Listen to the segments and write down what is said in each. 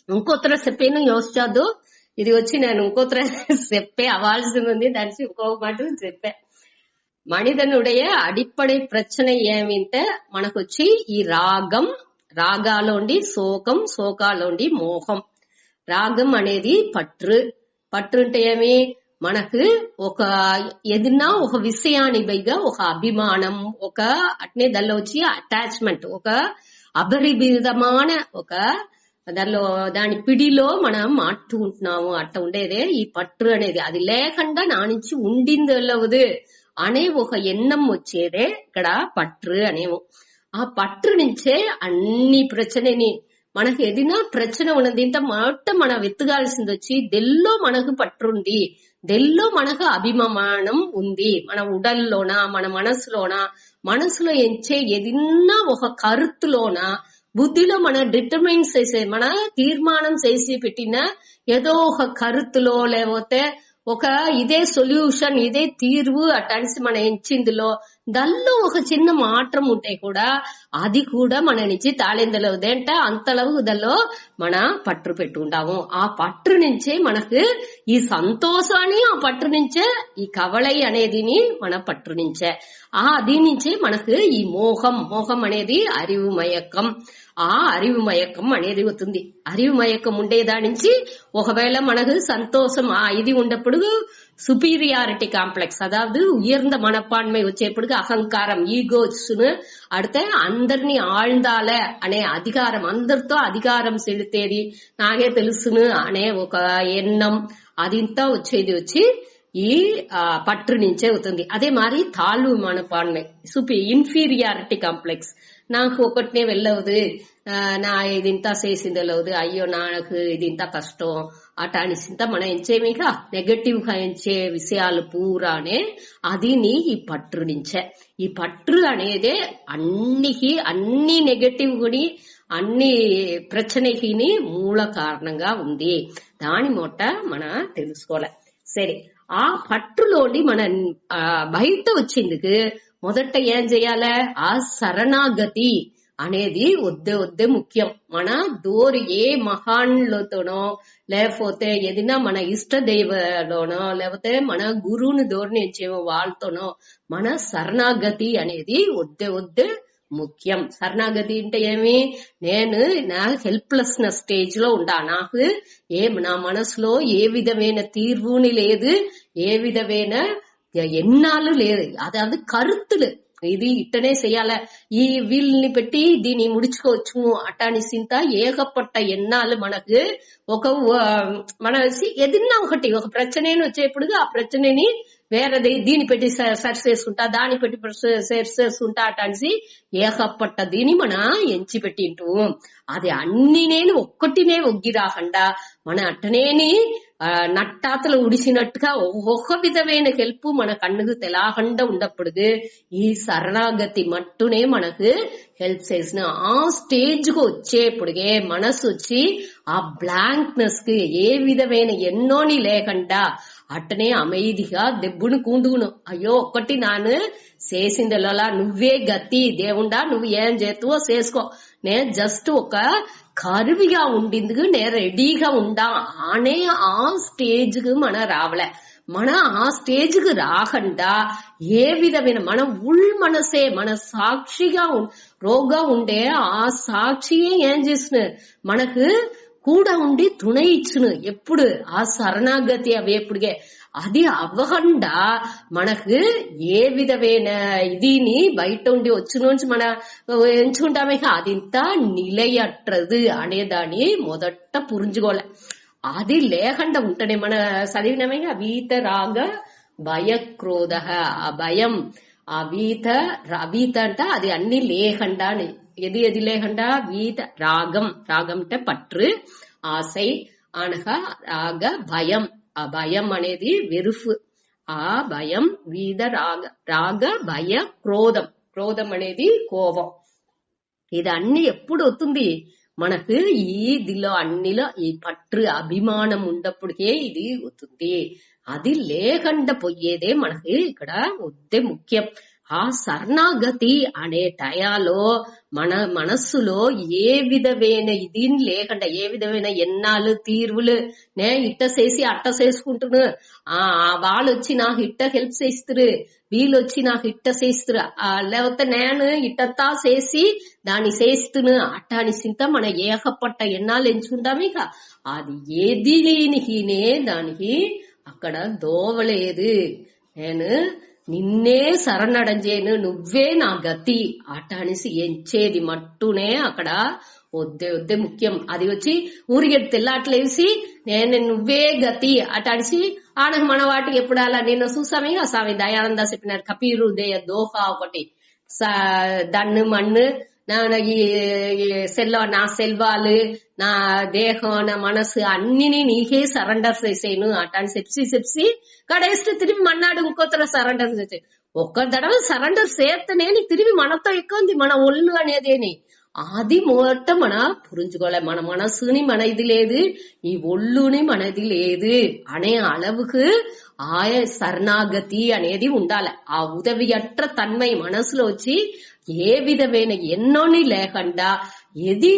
ఇంకోతర చెప్పేను యోచించొద్దు. ఇది వచ్చి నేను ఇంకోతర చెప్పే అవ్వాల్సింది ఉంది. దానికి ఇంకో మాట చెప్పా. మనిదనుடைய అడిప్పడై ప్రచన ఏమింటే మనకొచ్చి ఈ రాగం, రాగాలోండి శోకం, శోకాలోండి మోహం. రాగం అనేది పట్టు. పట్టు అంటే ఏమి, మనకు ఒక ఏదన్నా ఒక విషయాన్ని పైగా ఒక అభిమానం, ఒక అట్నే దానిలో వచ్చి అటాచ్మెంట్, ఒక అపరిమితమైన ఒక దానిలో దాని పిడిలో మనం మాట్టుకుంటున్నాము. అట్ట ఉండేదే ఈ పట్టు అనేది. అది లేకుండా నా నుంచి ఉండింది వెళ్ళవదు అనే ఒక ఎన్నం వచ్చేదే ఇక్కడ పట్టు అనేము. ఆ పట్టు నుంచే అన్ని ప్రచనని మనకు ఏదైనా ప్రచన ఉన్నది ఇంత మొట్ట మనం వెతకాల్సింది వచ్చి దెల్లో మనకు పట్టుంది, దెల్లో మనకు అభిమానం ఉంది. మన ఉడల్లోనా, మన మనసులో ఎంచే ఏదన్నా ఒక కరుతులోన, బుద్ధిలో మన డిటర్మైన్ చేసే, మన తీర్మానం చేసి పెట్టిన ఏదో ఒక కరుతులో, లేకపోతే ఒక ఇదే సొల్యూషన్, ఇదే తీర్వు అటనిసి మన ఎంచిందిలో దానిలో ఒక చిన్న మాత్రం ఉంటే కూడా అది కూడా మన నుంచి తాళిందలవుదే అంటే అంతలవు దానిలో మన పట్టు పెట్టుకుంటాము. ఆ పట్టు నుంచే మనకు ఈ సంతోషాన్ని, ఆ పట్టు నుంచే ఈ కవళై అనేదిని మన పట్టు నుంచే, దీని నుంచే మనకు ఈ మోహం అనేది అరివు మయక్కం. ఆ అరివు మయక్కం అనేది అవుతుంది. అరివు మయక్కం ఉండేదాని నుంచి ఒకవేళ మనకు సంతోషం ఇది ఉన్నప్పుడు சுப்பீரியாரிட்டி காம்ப்ளெக்ஸ், அதாவது உயர்ந்த மனப்பான்மை వచ్చేప్పుడు అహంకారం, ఈగోస్ అడితే అందరినీ ఆళ్దాల అనే అధికారం, అందరితో అధికారం సెలుతేది నాకే తెలుసును అనే ఒక ఎన్నం అదింతా వచ్చేది వచ్చి ఈ పట్టు నుంచే అవుతుంది. అదే మరి తాళ్ళు మనపాన్மை, ఇన్ఫీరియారిటీ కాంప్లెక్స్, నాకు ఒకటినే వెళ్ళవదు, నా ఇదింతా చేసింది వెళ్ళవదు, అయ్యో నాకు ఇదింత కష్టం అటానిసింత మనం ఎంచేమిక నెగటివ్ గా ఎంచే విషయాలు పూరానే అది ఈ పట్టు నుంచే. ఈ పట్టు అనేదే అన్ని నెగటివ్ గుని అన్ని ప్రచనకి మూల కారణంగా ఉంది. దాని మొట్ట మన తెలుసుకోలే. సరే, ఆ పట్టులోని మన బయట వచ్చిందుకు మొదట ఏం చెయ్యాలి, ఆ శరణాగతి అనేది వద్దే ముఖ్యం. మన దోరి ఏ మహాన్లతోనో, లేకపోతే ఏదైనా మన ఇష్ట దైవలోనో, లేకపోతే మన గురువుని దోరిని ఇచ్చేమో వాళ్ళతోనో మన శరణాగతి అనేది వద్దే ముఖ్యం. శరణాగతి అంటే ఏమి, నేను నా హెల్ప్లెస్నెస్ స్టేజ్ లో ఉండా, నాకు నా మనసులో ఏ విధమైన తీర్వుని లేదు, ఏ విధమైన ఎన్నాళ్ళు లేదు, అதாவது కరుతులు ఇది ఇట్టనే చెయ్యాల, ఈ వీళ్ళని పెట్టి దీన్ని ముడుచుకోవచ్చు అటానిసింత ఏకపట్ట ఎన్నాళ్ళు మనకు ఒక మన ఏదన్నా ఒకటి ఒక ప్రచనని వచ్చేప్పుడు ఆ ప్రచనని వేరేది దీన్ని పెట్టి సరి చేసుకుంటా, దాన్ని పెట్టి సరి చేసుకుంటా అటానిసి ఏకపట్ట దీని మన ఎంచి పెట్టింటూ అది అన్ని నేను ఒక్కటినే ఒగ్గి రాకుండా మన అట్టనేని నట్టాతలు ఉడిసినట్టుగా ఒక విధమైన హెల్ప్ మన కన్నుకు తెలాకుండా ఉన్నప్పుడు ఈ శరణాగతి మట్టునే మనకు హెల్ప్ చేసిన. ఆ స్టేజ్ కు వచ్చేప్పుడుగే మనసు వచ్చి ఆ బ్లాంక్నెస్ కి ఏ విధమైన ఎన్నోని లేకుండా అట్టనే అమైదిగా దెబ్బును కూండుగును, అయ్యో ఒక్కటి నాను చేసిందలా నువ్వే గతి దేవుండా, నువ్వు ఏం చేస్తావో చేసుకో, నేను జస్ట్ ఒక కరువిగా ఉండిందుకు నేను రెడీగా ఉండా అనే ఆ స్టేజ్ కు మన రావలే. మన ఆ స్టేజ్ కు రాకుండా ఏ విధమైన మన మనసే మన సాక్షిగా రోగా ఉండే ఆ సాక్షియే ఏం చేసిన మనకు కూడా ఉండి తుణ ఇచ్చును ఎప్పుడు ఆ శరణాగతి అవేప్పుడుగే అది అవ్వకుండా మనకు ఏ విధమైన ఇదిని బయట ఉండి వచ్చినోంచి మన ఎంచుకుంటామే అదింత నిలయట్రదు అనేదాన్ని మొదట పురించుకోలే. అది లేకుండా ఉంటేనే మన చదివినమే వీత రాగ భయ క్రోధ, ఆ భయం ఆ వీత అంటే అది అన్ని లేకుండా, ఎది లేకుండా వీత రాగం అంటే పట్టు, ఆశై అనగా రాగ భయం, ఆ భయం అనేది వెరుపు, ఆ భయం వీద రాగ భయ క్రోధం అనేది కోపం. ఇది అన్ని ఎప్పుడు అవుతుంది మనకు ఈదిలో అన్నిలో ఈ పట్టు అభిమానం ఉన్నప్పటికే ఇది అవుతుంది. అది లేకుండా పోయేదే మనకి ఇక్కడ వద్దే ముఖ్యం. ఆ శరణాగతి అనే టయాలో మన మనస్సులో ఏ విధమైన ఇది లేకుండా, ఏ విధమైన ఎన్నాళ్ళు తీర్వులు నే ఇట్ట చేసి అట్ట చేసుకుంటును, వాళ్ళు వచ్చి నాకు ఇట్ట హెల్ప్ చేస్తురు, వీళ్ళు వచ్చి నాకు ఇట్ట చేస్తురు, లేకపోతే నేను ఇట్టతా చేసి దాన్ని చేస్తును అట్ట అని చింత మన ఏకపట్ట ఎన్నాళ్ళు ఎంచుకుంటాం. ఇక అది ఏది లేనికినే దానికి అక్కడ దోవలేదు. నేను నిన్నే శరణడంజేను, నువ్వే నా గతి అట అనేసి ఎంచేది మట్టునే అక్కడ వద్దే ముఖ్యం. అది వచ్చి ఊరికి తెల్లాట్లేసి నేను నువ్వే గతి అట అనేసి ఆడకు మన వాటికి ఎప్పుడు అలా నిన్న చూసామే. స్వామి దయానంద చెప్పినారు కపీరు దేయ దోహా ఒకటి, దన్ను మన్ను నా సెల్వాలు నా దేహం నా మనసు అన్నిని నీకే సరెండర్ చేసేను అటాన్ని చెప్పి కడేస్తే తిరిగి మన్నాడు ఇంకోతర సరెండర్ చేసే. ఒక్క దడవ సరెండర్ చేస్తేనే తిరిగి మనతో ఎక్కువ ఉంది మన ఒళ్ళు అనేదేని. అది మొట్ట మన పురించుకోలే. మన మనసుని మన ఇది లేదు, ఈ ఒళ్ళుని మనది లేదు అనే అలవుకు ఆయ శరణాగతి అనేది ఉండాలి. ఆ ఉదవియట్ర తన్మయ మనసులో వచ్చి ఏ విధమైన ఎన్నోని లేకుండా ఎది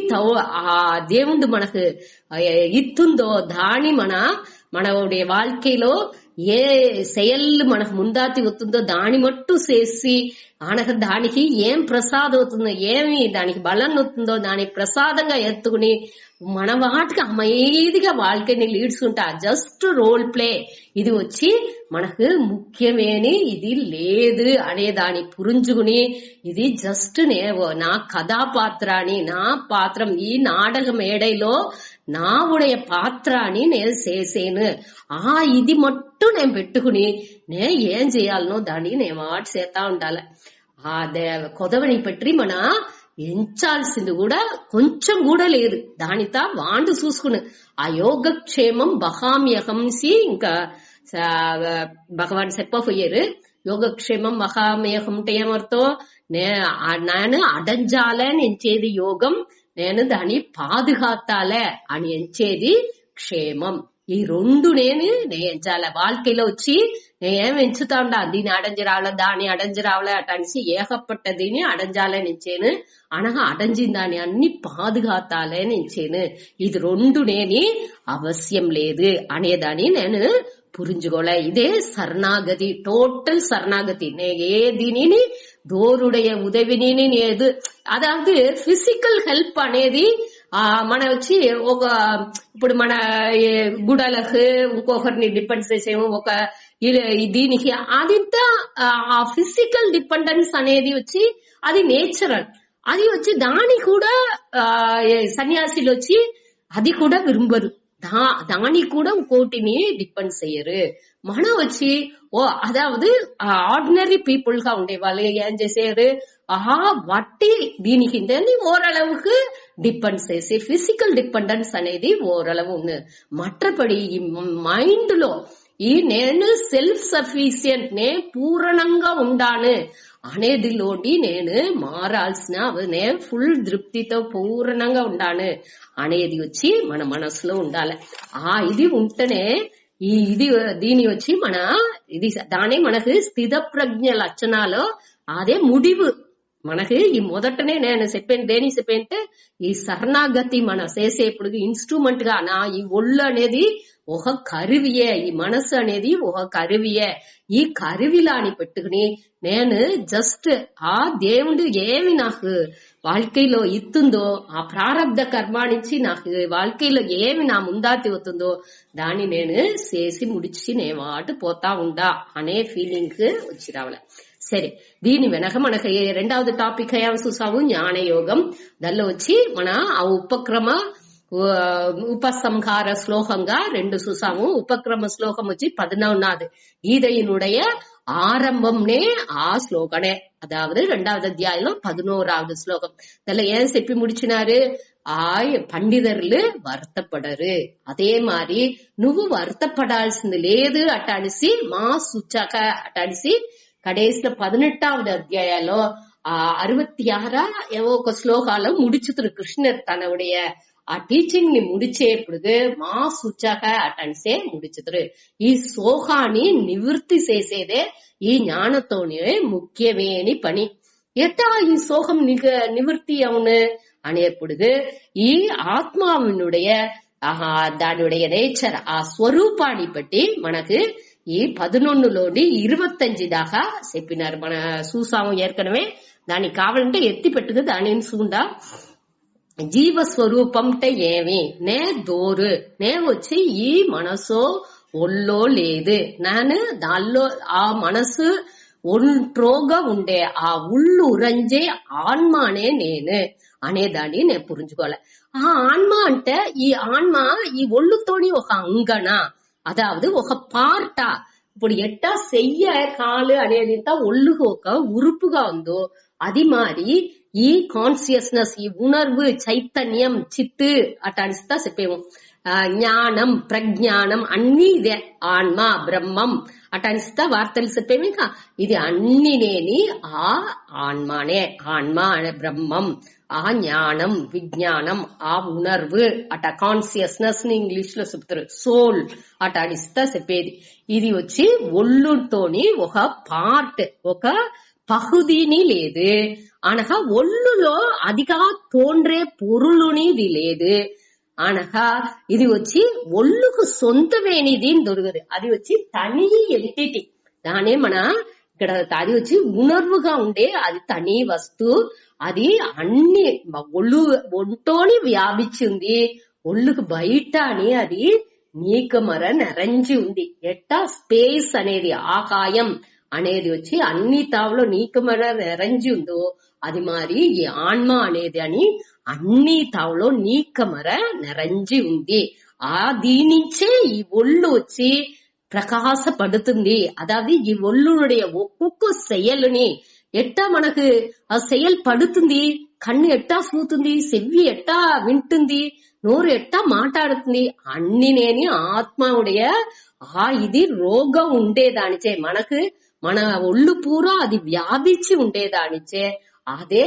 ఆ దేవుడు మనకు ఇత్తుందో దాని మన வாழ்க்கைలో ఏ செயல் మనకు ముందాతి వస్తుందో దాని మట్టు చేసి దానికి ఏం ప్రసాదం అవుతుందో, ఏమి దానికి బలం అవుతుందో దానికి ప్రసాదంగా ఎత్తుకుని మన వాటికి అమైదిగా వాళ్ళని లీడ్స్ ఉంటా. జస్ట్ రోల్ ప్లే ఇది వచ్చి మనకు ముఖ్యమేని ఇది లేదు అనే దాన్ని పురించుకుని ఇది జస్ట్ నా కథాపాత్రాన్ని నా పాత్రం ఈ నాటక మేడలో నా ఉடைய పాత్రాన్ని నేను చేసేను. ఇది మట్టు నేను పెట్టుకుని నేను ఏం చేయాలనో దాన్ని నేను వాటి చేస్తా ఉండాలి. కొదవని పెట్టి మన ఎంచాల్సింది కూడా కొంచెం కూడా లేదు. దానితో వాండు చూసుకుని ఆ యోగక్షేమం బహామ్యహంసి ఇంకా భగవాన్ చెప్పపోయారు. యోగక్షేమం మహామేహం అంటే ఏమర్థం, నేను అడంజాలే ఎంచేది యోగం, నేను దాన్ని పాదుగాతాలే అని ఎంచేది క్షేమం. ఈ రెండు నేను ఎంచాల வாழ்க்கையில వచ్చి నేను ఎంచుతా ఉండా. దీన్ని అడంజి రావలే దాన్ని అడంజి రావలే అట అనేసి ఏకపట్ట దీన్ని అడంజాలే నించేను అనగా అడంజిన దాన్ని అన్ని పాదుగాతాలే నించేను. ఇది రెండు నేని అవశ్యం లేదు అనేదాన్ని నేను புரிஞ்சுக்கோல. இதே சரணாகதி, டோட்டல் சரணாகதி. ஏதிని దోరుடைய ఉదవిని ఏదు, అதாவது ఫిజికల్ హెల్ప్ అనేది మన వచ్చి ఒక ఇప్పుడు మన గుడలకు ఇంకొకరిని డిపెండ్ చేసేము ఒక దీనికి అదింత ఆ ఫిజికల్ డిపెండెన్స్ అనేది వచ్చి అది నేచురల్. అది వచ్చి దాని కూడా సన్యాసిలు వచ్చి అది కూడా విరుంబరు, దాని కూడా ఇంకోటిని డిపెండ్ చేయరు. మనం వచ్చి అదావదు ఆర్డినరీ పీపుల్ గా ఉండే వాళ్ళు ఏం చేసారు, వట్టి దీనికి ఓరளவுக்கு డిపెండ్ చేసి ఫిజికల్ డిపెండెన్స్ అనేది ఓరளவு ఉంది. మற்றபடி ఈ మైండ్ లో ఈ నేను సెల్ఫ్ సఫిషియంట్ నే పూర్ణంగా ఉండాను అనేదిలోటి నేను మారాల్సిన నేను ఫుల్ తృప్తితో పూర్ణంగా ఉండాను అనేది వచ్చి మన మనసులో ఉండాలి. ఇది ఉంటేనే ఇది దీని వచ్చి మన ఇది దానే మనకు స్థిత ప్రజ్ఞ లక్షణాలు అదే ముడివు. మనకి ఈ మొదటనే నేను చెప్పాను దేని చెప్పంటే ఈ శరణాగతి మన చేసేప్పుడు ఇన్స్ట్రుమెంట్ గా నా ఈ ఒళ్ళు అనేది ఒక కరువియే, ఈ మనసు అనేది ఒక కరువియే. ఈ కరువిలాని పెట్టుకుని నేను జస్ట్ ఆ దేవుడు ఏమి నాకు வாழ்க்கையில ఇస్తుందో ఆ ప్రారంధ కర్మ నుంచి నాకు வாழ்க்கையில ఏమి నా ముందాతి అవుతుందో దాన్ని నేను చేసి ముడిచి నేను వాటు పోతా ఉండా అనే ఫీలింగ్ వచ్చి రావాలి. సరే, దీని వెనక మనకు రెండవది టాపిక్ ఏం చూసాము, జ్ఞానయోగం. దానిలో వచ్చి మన ఆ ఉపసంహార శ్లోకంగా రెండు చూసాము. ఉపక్రమ శ్లోకం వచ్చి 11வது గీதையினுடைய ஆரம்பம்னே ఆ శ్లోకనే, அதாவது 2வது అధ్యాయంలో 11வது శ్లోకం. దానిలో ఏం చెప్పి ముడిచినారు, పండితరులు వర్తపడరు, అదే మరి నువ్వు వర్తపడాల్సింది లేదు అటానిసి మా సుచక అటానిసి కడేసిన 18வது అధ్యాయంలో 66 ఏవో ఒక శ్లోకాలు ముడిచుతురు కృష్ణర్ తనవుடைய ఆ టీచింగ్ ని ముడిచేప్పుడు మా సుచక అటన్సే ముడిచుతురు. ఈ సోహాన్ని నివృత్తి చేసేదే ఈ జ్ఞానతోనే ముఖ్యమేని పని. ఎట్టా ఈ సోహం నివృత్తి అవును అనేప్పుడు ఈ ఆత్మావినుடைய దానిடைய నేచర్ ఆ స్వరూపాన్ని బట్టి మనకు ఈ 11లోని 25 దాకా చెప్పినారు. మన చూసాము ఏర్కనవే. దానికి కావాలంటే ఎత్తి పెట్టుకు దానిని చూడా. జీవస్వరూపంటే ఏమి నే దోరు నే వచ్చి ఈ మనసు ఒళ్ళో లేదు. నేను దానిలో ఆ మనసు ఒంట్రోగా ఉండే ఆ ఉళ్ళు ఉరంజే ఆన్మానే నేను అనేదాన్ని నేను పురించుకోవాలి. ఆ ఆన్మ అంటే ఈ ఆన్మ ఈ ఒళ్ళుతోని ఒక అంగన, అదావదు ఒక పార్టా. ఇప్పుడు ఎట్టా చెయ్య కాలు అనేది ఒళ్ళుకు ఒక ఉరుపుగా ఉందో అది మారి ఈ కాన్షియస్నెస్ ఈ ఉణర్వు చైతన్యం చిత్తు అటానిస్తా చెప్పేము. జ్ఞానం ప్రజ్ఞానం అన్ని ఇదే. ఆన్మ బ్రహ్మం అటానిస్తా వార్తలు చెప్పేము. ఇంకా ఇది అన్ని నేని ఆ ఆన్మానే. ఆన్మ అనే బ్రహ్మం, ఆ జ్ఞానం విజ్ఞానం ఆ ఉణర్వు అట కాన్షియస్నెస్ ని ఇంగ్లీష్ లో చెప్తారు సోల్ అటానిస్తా చెప్పేది. ఇది వచ్చి ఒళ్ళుతోని ఒక పార్ట్ ఒక పహుదీని లేదు అనగా ఒళ్ళులో అదిగా తోండ్రే పొరులునిది లేదు అనగా ఇది వచ్చి ఒళ్ళుకు సొంతమేనిది దొరకదు. అది వచ్చి తని ఎంటిటీ. దానే మన ఇక్కడ అది వచ్చి ఉణర్వుగా ఉండే అది తని వస్తు. అది అన్ని ఒంటోని వ్యాపించింది. ఒళ్ళుకు బయట అని అది నీకమర నెరంజి ఉంది. ఎట్టా స్పేస్ అనేది ఆకాయం అనేది వచ్చి అన్ని తావులో నీకమర నెరంజి ఉందో అది మరి ఈ ఆన్మ అనేది అని అన్ని తావులో నీకమర నెరంజి ఉంది. ఆ దీనించే ఈ ఒళ్ళు వచ్చి ప్రకాశపడుతుంది. అదాది ఈ ఒళ్ళుடைய ఒక్కొక్క செயలుని ఎట్టా మనకు ఆ செயல் పడుతుంది. కన్ను ఎట్టా చూతుంది, చెవి ఎట్టా వింటుంది, నోరు ఎట్టా మాట్లాడుతుంది. అన్ని నేని ఆత్మవుடைய ఆ ఇది రోగం ఉండేదానిచే మనకు మన ఒళ్ళు పూరా అది వ్యాపించి ఉండేదానిచే అదే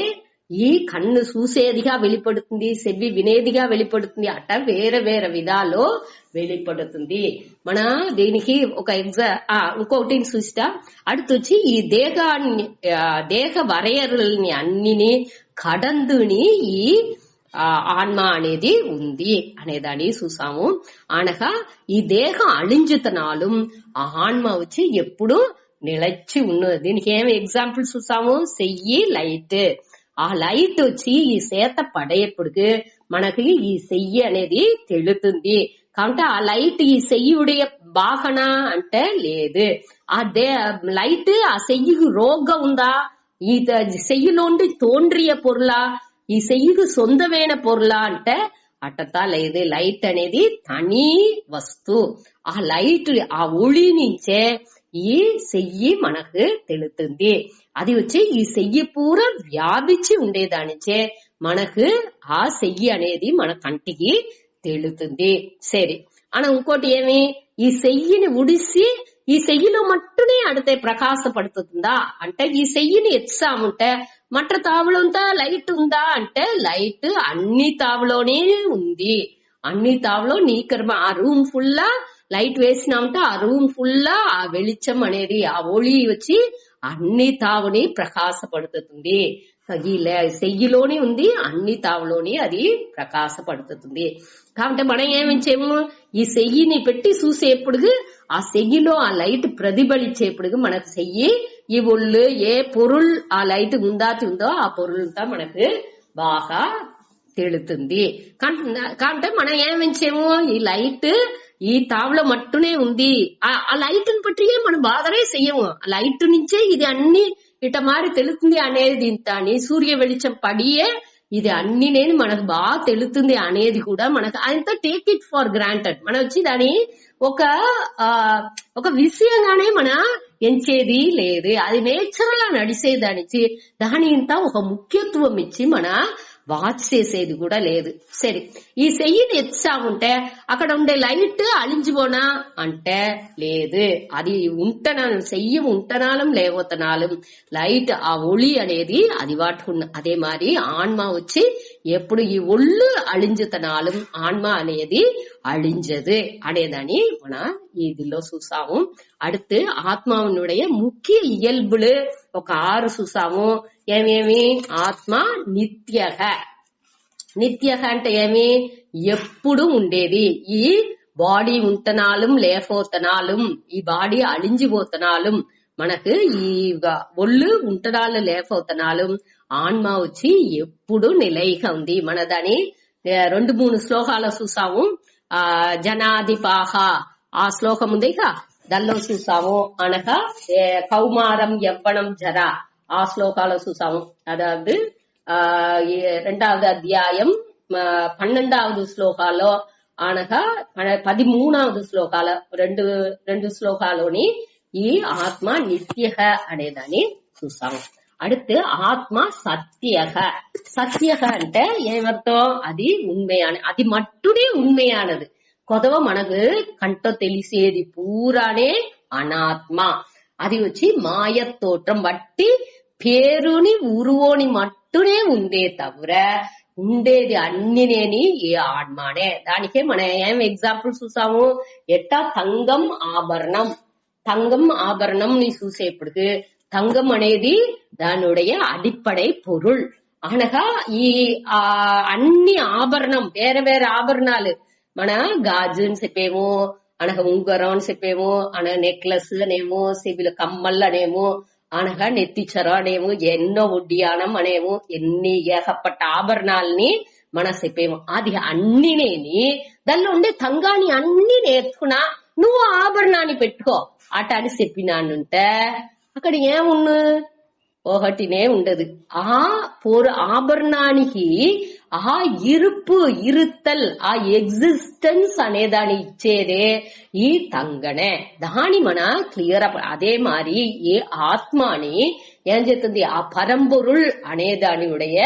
ఈ కన్ను చూసేదిగా வெளிப்படுతుంది, చెవి వినేదిగా வெளிப்படுతుంది. అట్ట వేరే వేరే విధాలో வெளிப்படுతుంది. మన దీనికి ఒక ఇంకొకటి చూస్తా. அடுத்து ఈ దేహ వరయరుల్ని అన్నిని కడందుని ఈ ఆన్మ అనేది ఉంది అనేదాన్ని చూసాము. అనగా ఈ దేహం అழிஞ்சுతనాலும் ఆ ఆన్మ వచ్చి ఎప్పుడు నిలచి ఉన్నది. దీనికి ఏమి ఎగ్జాంపుల్ చూసాము. చెయ్యి లైట్. ఆ లైట్ వచ్చి ఈ సేత పడేప్పుడు మనకి ఈ చెయ్యి అనేది తెలుతుంది. కాబట్టి ఆ లైట్ ఈ చెయ్యుடைய బాహన అంటే లేదు. ఆ లైట్ ఆ చెయ్యికి రోగం ఉందా, ఈ చెయ్యిలోండి తోండ్రియ పొరులా, ఈ చెయ్యికి సొంతమైన పొరులా అంటే అట్టతా లేదు. లైట్ అనేది తని వస్తు. ఆ లైట్ ఆ ఒళి నుంచే ఈ చెయ్యి మనకు తెలుతుంది. అది వచ్చి ఈ చెయ్యి పూరా వ్యాపించి ఉండేదానిచే మనకు ఆ చెయ్యి అనేది మన కంటికి తెలుతుంది. సరే అన ఇంకోటి ఏమి, ఈ చెయ్యిని ఉడిసి ఈ చెయ్యిలో మట్టునే అడితే ప్రకాశపడుతుందా అంటే ఈ చెయ్యిని ఎత్సాముంటే మట్ట తావులంతా లైట్ ఉందా అంటే లైట్ అన్ని తావులోనే ఉంది. అన్ని తావులో నీకర్మ ఆ రూమ్ ఫుల్లా లైట్ వేసినామంటే ఆ రూమ్ ఫుల్లా ఆ వెలిచం అనేది ఆ ఒళి వచ్చి అన్ని తావుని ప్రకాశపడుతుంది. ఈ చెయ్యిలోని ఉంది, అన్ని తావులోని అది ప్రకాశపడుతుంది. కాబట్టి మనం ఏమించేము, ఈ చెయ్యిని పెట్టి చూసేప్పుడు ఆ చెయ్యిలో ఆ లైట్ ప్రతిబలించేప్పుడు మనకు చెయ్యి ఈ ఒళ్ళు ఏ పొరుల్ ఆ లైట్ ఉందో ఆ పొరులంతా మనకు బాగా తెలుతుంది. కాబట్టి మనం ఏమించేము, ఈ లైట్ ఈ తావులో మట్టునే ఉంది. ఆ లైట్ ని పట్టియే మనం బాధనే చెయ్యము. ఆ లైట్ నుంచే ఇది అన్ని ఇట మారి తెలుస్తుంది అనేది ఇంత అని సూర్య వెలిచం పడియే ఇది అన్ని నేను మనకు బాగా తెలుస్తుంది అనేది కూడా మనకు అంతా టేక్ ఇట్ ఫర్ గ్రాంటెడ్. మనం వచ్చి దాని ఒక విషయంగానే మన ఎంచేది లేదు. అది నేచురల్ గా నడిచేదానికి దాని ఇంత ఒక ముఖ్యత్వం ఇచ్చి మన వాచ్ చేసేది కూడా లేదు. సరే, ఈ చెయ్యిని ఎత్తా ఉంటే అక్కడ ఉండే లైట్ అழிంచిపోనా అంటే లేదు. అది ఉంటనాలం, చెయ్యి ఉంటనాలం లేవతనాలం లైట్ ఆ ఒళి అనేది అది వాటుకున్న. அதே மாதிரி ஆன்மா வச்சு ఎప్పుడు ఈ ఒళ్ళు అழிంచుతనాలం ఆన్మా అనేది అழிంచదు అనేదని మన ఇదిలో చూసాము. அடுத்து ఆత్మావునుடைய ముఖ్య ఇయల్బులు ఒక 6 చూసాము. ఏమేమి? ఆత్మ నిత్యః. నిత్యః అంటే ఏమి? ఎప్పుడు ఉండేది. ఈ బాడీ ఉంటనాలం లేకపోతనాలం, ఈ బాడీ అழிంచిపోతనాలం, మనకు ఈ ఒళ్ళు ఉంటనాలు లేకపోతనాలం ఆన్మా వచ్చి ఎప్పుడు నిలైగా ఉంది. మన దాని 2-3 శ్లోకాలు చూసాము. జనాధిపాహ ఆ శ్లోకం ఉందిగా, దానిలో చూసాము. అనగా కౌమారం యవ్వనం జర ఆ శ్లోకాలు చూసాము. అதாவது 2వ అధ్యాయం 12వ శ్లోకాలో అనగా 13వ శ్లోకాల రెండు శ్లోకాలోని ఈ ఆత్మ నిత్యః అనేదాన్ని చూసాము. அடுத்து ஆத்மா சத்தியக. சத்தியக అంటే ఏమర్థం? అది ఉண்மையான, అది మట్టుడే ఉண்மையானது. కొదవ మనకు కంట తెలిసేది పూరానే అనాత్మ. అది వచ్చి మాయ తోற்றம் బట్టి పేరుని ఉరువోని మట్టునే ఉందే తవిర ఉండేది అన్నినేని ఏ ఆత్మనే. దానికే మనం ఏం ఎగ్జాంపుల్ చూసాము. ఎట్టా తంగం ఆభరణం, తంగం ఆభరణం ని చూసేప్పుడు தங்கம் అనేది దానుடைய అడిపడై పొరుల్. అనగా ఈ అన్ని ఆభరణం, వేరే వేరే ఆభరణాలు, మన గాజు అని చెప్పేమో, అనగా ఉంగరం అని చెప్పేమో, అనగా నెక్లెస్ అనేమో, సిబిల కమ్మల్ అనేమో, అనగా నెత్తిచర అనేమో, ఎన్నో ఉడ్డియానం అనేమో, ఎన్ని ఏకపట్ట ఆభరణాలని మన చెప్పేమో. అది అన్నినేని దానిలో ఉండే తంగాని అన్ని నేర్చుకున్నా నువ్వు ఆభరణాన్ని పెట్టుకో అట అని చెప్పినానుంటే అక్కడ ఏమున్ను? ఒకటినే ఉండదు. ఆ ఆభరణానికి ఆ ఇరుపు, ఇరుత్తల్, ఆ ఎగ్జిస్టెన్స్ అనేదాన్ని ఇచ్చేదే ఈ తంగనే. దాని మన క్లియర్. అదే మరి ఏ ఆత్మని ఏం చేస్తుంది? ఆ పరంపొరుள் అనేదాని ఉடைய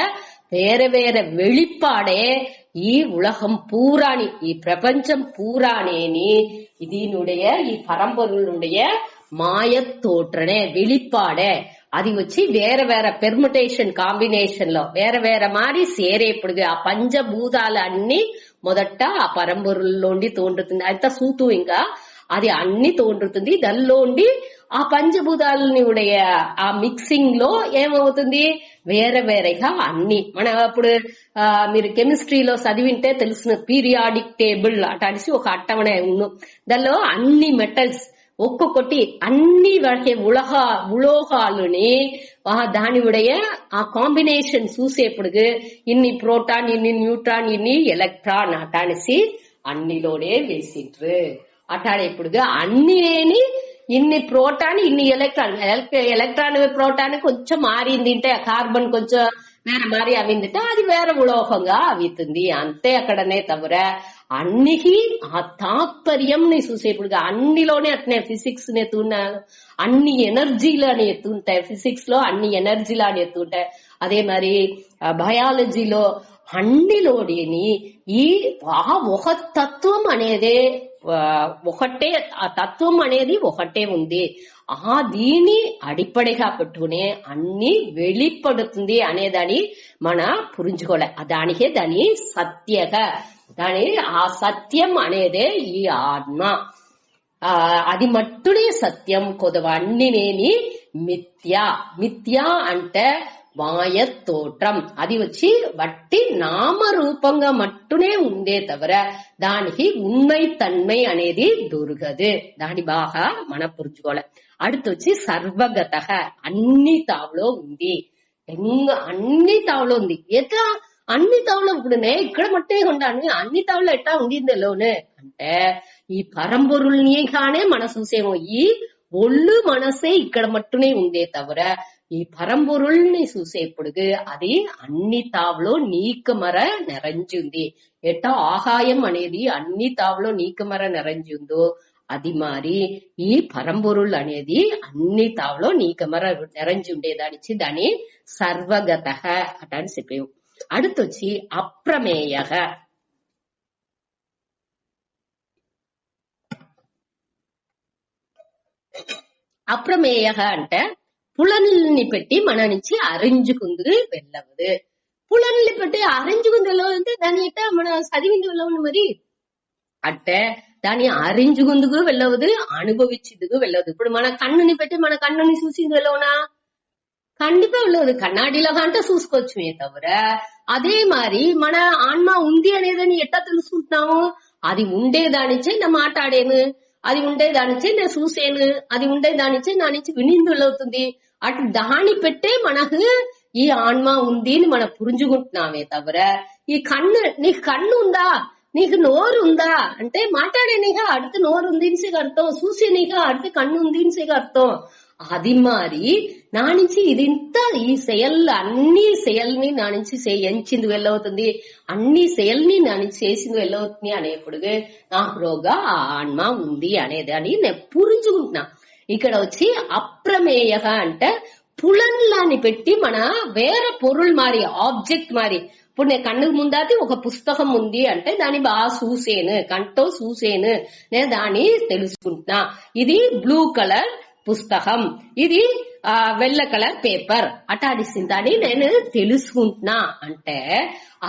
వేరే వేరే வெளிப்பாடே ఈ ఉలహం పూరాని, ఈ ప్రపంచం పూరానేని దీనుடைய ఈ పరంపొరుளுடைய మాయతోற்றనే வெளிப்பாడే. అది వచ్చి వేరే వేరే పెర్ముటేషన్ కాంబినేషన్ లో వేరే వేరే మారి సేరేప్పుడు ఆ పంచభూతాలు అన్ని మొదట ఆ పరంపొరుల్లోండి తోండుతుంది. అంత సూతు ఇంకా అది అన్ని తోండుతుంది. దానిలోండి ఆ పంచభూతాలని ఉடைய ఆ మిక్సింగ్ లో ఏమవుతుంది? వేరే వేరేగా అన్ని. మన అప్పుడు మీరు కెమిస్ట్రీలో చదివింటే తెలుసు, పీరియాడిక్ టేబుల్ అటాడిసి ఒక అట్టవణ ఉన్ను. దానిలో అన్ని మెటల్స్ ఒక్కొక్కటి అన్ని ఉలోహాలుని దాని ఉடைய ఆ కాంబినేషన్ చూసేప్పుడు ఇన్ని ప్రోటాన్, ఇన్ని న్యూట్రాన్, ఇన్ని ఎలక్ట్రాన్ అటానిసి అన్నిలోనే వేసిండ్రు. అటాడేప్పుడు అన్నిని ఇన్ని ప్రోటాన్, ఇన్ని ఎలక్ట్రాన్, ఎలక్ట్రాన్ ప్రోటాన్ కొంచెం మారింది అంటే కార్బన్ కొంచెం వేరే మారి అవిందిటే అది వేరే ఉలోహంగా అవుతుంది. అంతే అక్కడనే తవిర అన్నికి ఆ తాత్పర్యం ని చూసేప్పుడు అన్నిలోనే అట్నే ఫిజిక్స్ ని ఎత్తున్నారు, అన్ని ఎనర్జీలు అని ఎత్తుంటాయి. ఫిజిక్స్ లో అన్ని ఎనర్జీలు అని ఎత్తుంటాయి. అదే మరి బయాలజీలో అన్నిలోని ఈ ఒక తత్వం అనేదే ఒకటే, ఆ తత్వం అనేది ఒకటే ఉంది. ఆ దీని అడిపడిగా పెట్టుకునే అన్ని వెళ్ళిపడుతుంది అనేదాన్ని మన పురించుకోలే. దానికే దాని సత్యగా, దాని ఆ సత్యం అనేదే ఈ ఆత్మ. అది మట్టుడే సత్యం. కొదవ అన్నినేని మిథ్య. మిథ్య అంటే మాయ తోற்றம். అది వచ్చి వట్టి నామరూపంగా మట్టునే ఉందే తవిర దానికి ఉண்மை తన్మై అనేది దొరకదు. దాని బాగా మనం పురుచుకోవాలి. அடுத்து సర్వగత, అన్ని తావులో ఉంది. అన్ని తావులో ఉంది. ఎట్లా అన్ని తావులో ఇప్పుడు ఇక్కడ మట్టే ఉండాలి, అన్ని తావులో ఎట్టా ఉండిందిలోనే అంటే ఈ పరంపొరుల్ని కానే మన చూసేమో. ఈ ఒళ్ళు మనసే ఇక్కడ మట్టునే ఉందే తవిర ఈ పరంపొరుల్ని చూసేప్పుడు అది అన్ని తావులో నీకమర నిరంజుంది. ఎట్టా ఆహాయం అనేది అన్ని తావులో నీకమర నిరంజుందో అది మారి ఈ పరంపొరుள் అనేది అన్ని తావులో నీకమర నిరంజి ఉండేదానిచ్చి దాని సర్వగత అట అని చెప్పేవు. அடுத்து వచ్చి అప్రమేయః. అప్రమేయః అంటే పులనుల్ని పెట్టి మన నుంచి అరించుకుందు వెళ్ళవదు. పులనుల్ని పెట్టి అరించుకుందు వెళ్ళవదంటే దాని ఎట్ట మన చదివింది వెళ్ళవను మరి అంటే దాన్ని అరించుకుందుకు వెళ్ళవదు, అనుభవించేందుకు వెళ్ళవదు. ఇప్పుడు మన కన్నుని పెట్టి మన కన్నుని చూసింది వెళ్ళవనా? கண்டிப்பா உள்ளது கண்ணாடியில காண்ட చూసుకోవచ్చుమే తవర అదే మరి మన ఆత్మ ఉంది అనేదని ఎట్లా తెలుసుకుంటున్నాము? అది ఉండేదానిచే నా మాట్లాడేను, అది ఉండేదానిచే నేను చూసేను, అది ఉండేదానిచే నా నుంచి వినిందులవుతుంది. అటు దాని పెట్టే మనకు ఈ ఆత్మ ఉంది అని మనం పురుంజుకుంటున్నామే తవర ఈ కన్ను, నీకు కన్ను ఉందా, నీకు నోరు ఉందా అంటే మాట్లాడేనిగా அடுத்து నోరు ఉంది అర్థం, చూసేనిగా அடுத்து కన్ను ఉంది అర్థం. అది మరి నా నుంచి ఇదింత ఈ సెయల్ అన్ని సెయల్ని నా నుంచి ఎంచింది వెళ్ళవుతుంది, అన్ని సెయల్ని నా నుంచి చేసింది వెళ్ళవుతుంది అనేప్పుడు నాకు రోగా ఆ ఆత్మ ఉంది అనేదాన్ని నేను పురుంచుకుంటున్నా. ఇక్కడ వచ్చి అప్రమేయ అంటే పులన్లాని పెట్టి మన వేరే పొరుల్ మారి ఆబ్జెక్ట్ మారి. ఇప్పుడు నేను కన్నుకు ముందాతి ఒక పుస్తకం ఉంది అంటే దాన్ని బాగా చూసేను, కంటో చూసేను, నేను దాన్ని తెలుసుకుంటున్నా. ఇది బ్లూ కలర్ పుస్తకం, ఇది వెల్ల కలర్ పేపర్ అటాడిసిందని నేను తెలుసుకుంటున్నా అంటే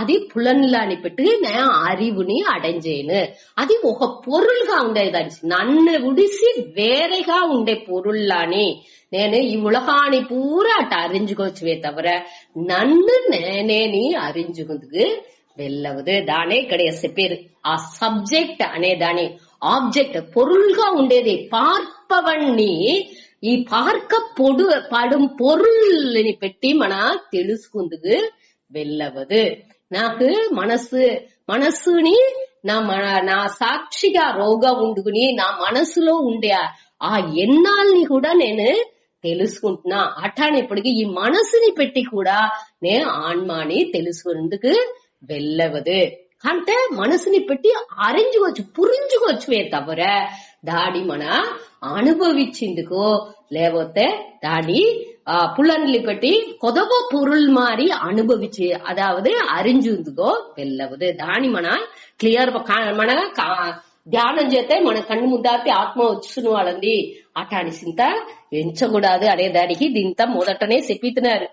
అది పులన్లాని పెట్టి నేను அறிவுని అடைஞ்சேను. అది ఒక పొరుల్గా ఉండేదాన్ని, నన్ను ఉడిసి వేరేగా ఉండే పొరుల్లాని నేను ఈ ఉలగాని పూరా అట్ట అరించుకోవచ్చువే తవర నన్ను నేనేని అరించుకుందుకు వెళ్ళవదు. దానే ఇక్కడ చెప్పారు ఆ సబ్జెక్ట్ అనే దాని ఆబ్జెక్ట్ పొరుల్గా ఉండేది பார்ப்பவన్ని ఈ పార్క పடும் పొరుల్ని పెట్టి మన తెలుసుకుందుకు వెళ్ళవదు. నాకు మనస్సుని నా సాక్షిగా రోగా ఉండుకుని నా మనసులో ఉండే ఆ ఎన్నాల్ని కూడా నేను తెలుసుకుంటున్నా. అట్లానేప్పటికీ ఈ మనసుని పెట్టి కూడా నేను ఆత్మని తెలుసుకుందుకు వెళ్ళవదు. అంటే మనసుని పెట్టి అరించుకోవచ్చు, పురించుకోవచ్చువే తవర దాడి మన అనుభవించిందుకో లేకపోతే దాడి పులన్లు పెట్టి కొదవ పొరుల్ మారి అనుభవించి అదావదు అరించుందుకో వెళ్ళవదు. దాని మన క్లియర్ మన ధ్యానం చేస్తే మన కన్ను ముద్దాపి ఆత్మ వచ్చును వాళ్ళంది అటాని సింత ఎంచకూడదు అనేదానికి దీంతో మొదటనే చెప్పితున్నారు.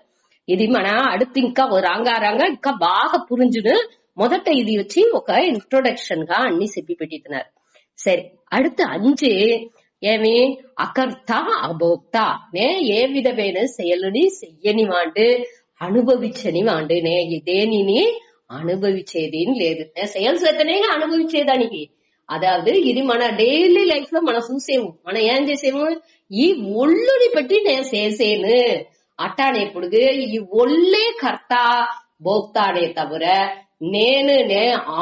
ఇది మన அடுத்து ఇంకా రాంగారంగా ఇంకా బాగా పురించును. మొదట ఇది వచ్చి ఒక ఇంట్రొడక్షన్ గా అన్ని చెప్పి పెట్టితున్నారు. సరే, அடுத்து 5 ఏమి అకర్త అభోక్త. నే ఏ విధమైన செயలుని చెయ్యని వాడు, అనుభవించని వాడు. నే దేనిని అనుభవించేది లేదు, నే செயல் చేతనే అనుభవించేదానికి. అదావదు ఇది మన డైలీ లైఫ్ లో మనం చూసేము. మనం ఏం చేసేము, ఈ ఒళ్ళుని పెట్టి నేను చేసేను అట్టానేప్పుడు ఈ ఒళ్ళే కర్త భోక్తానే తవర నేను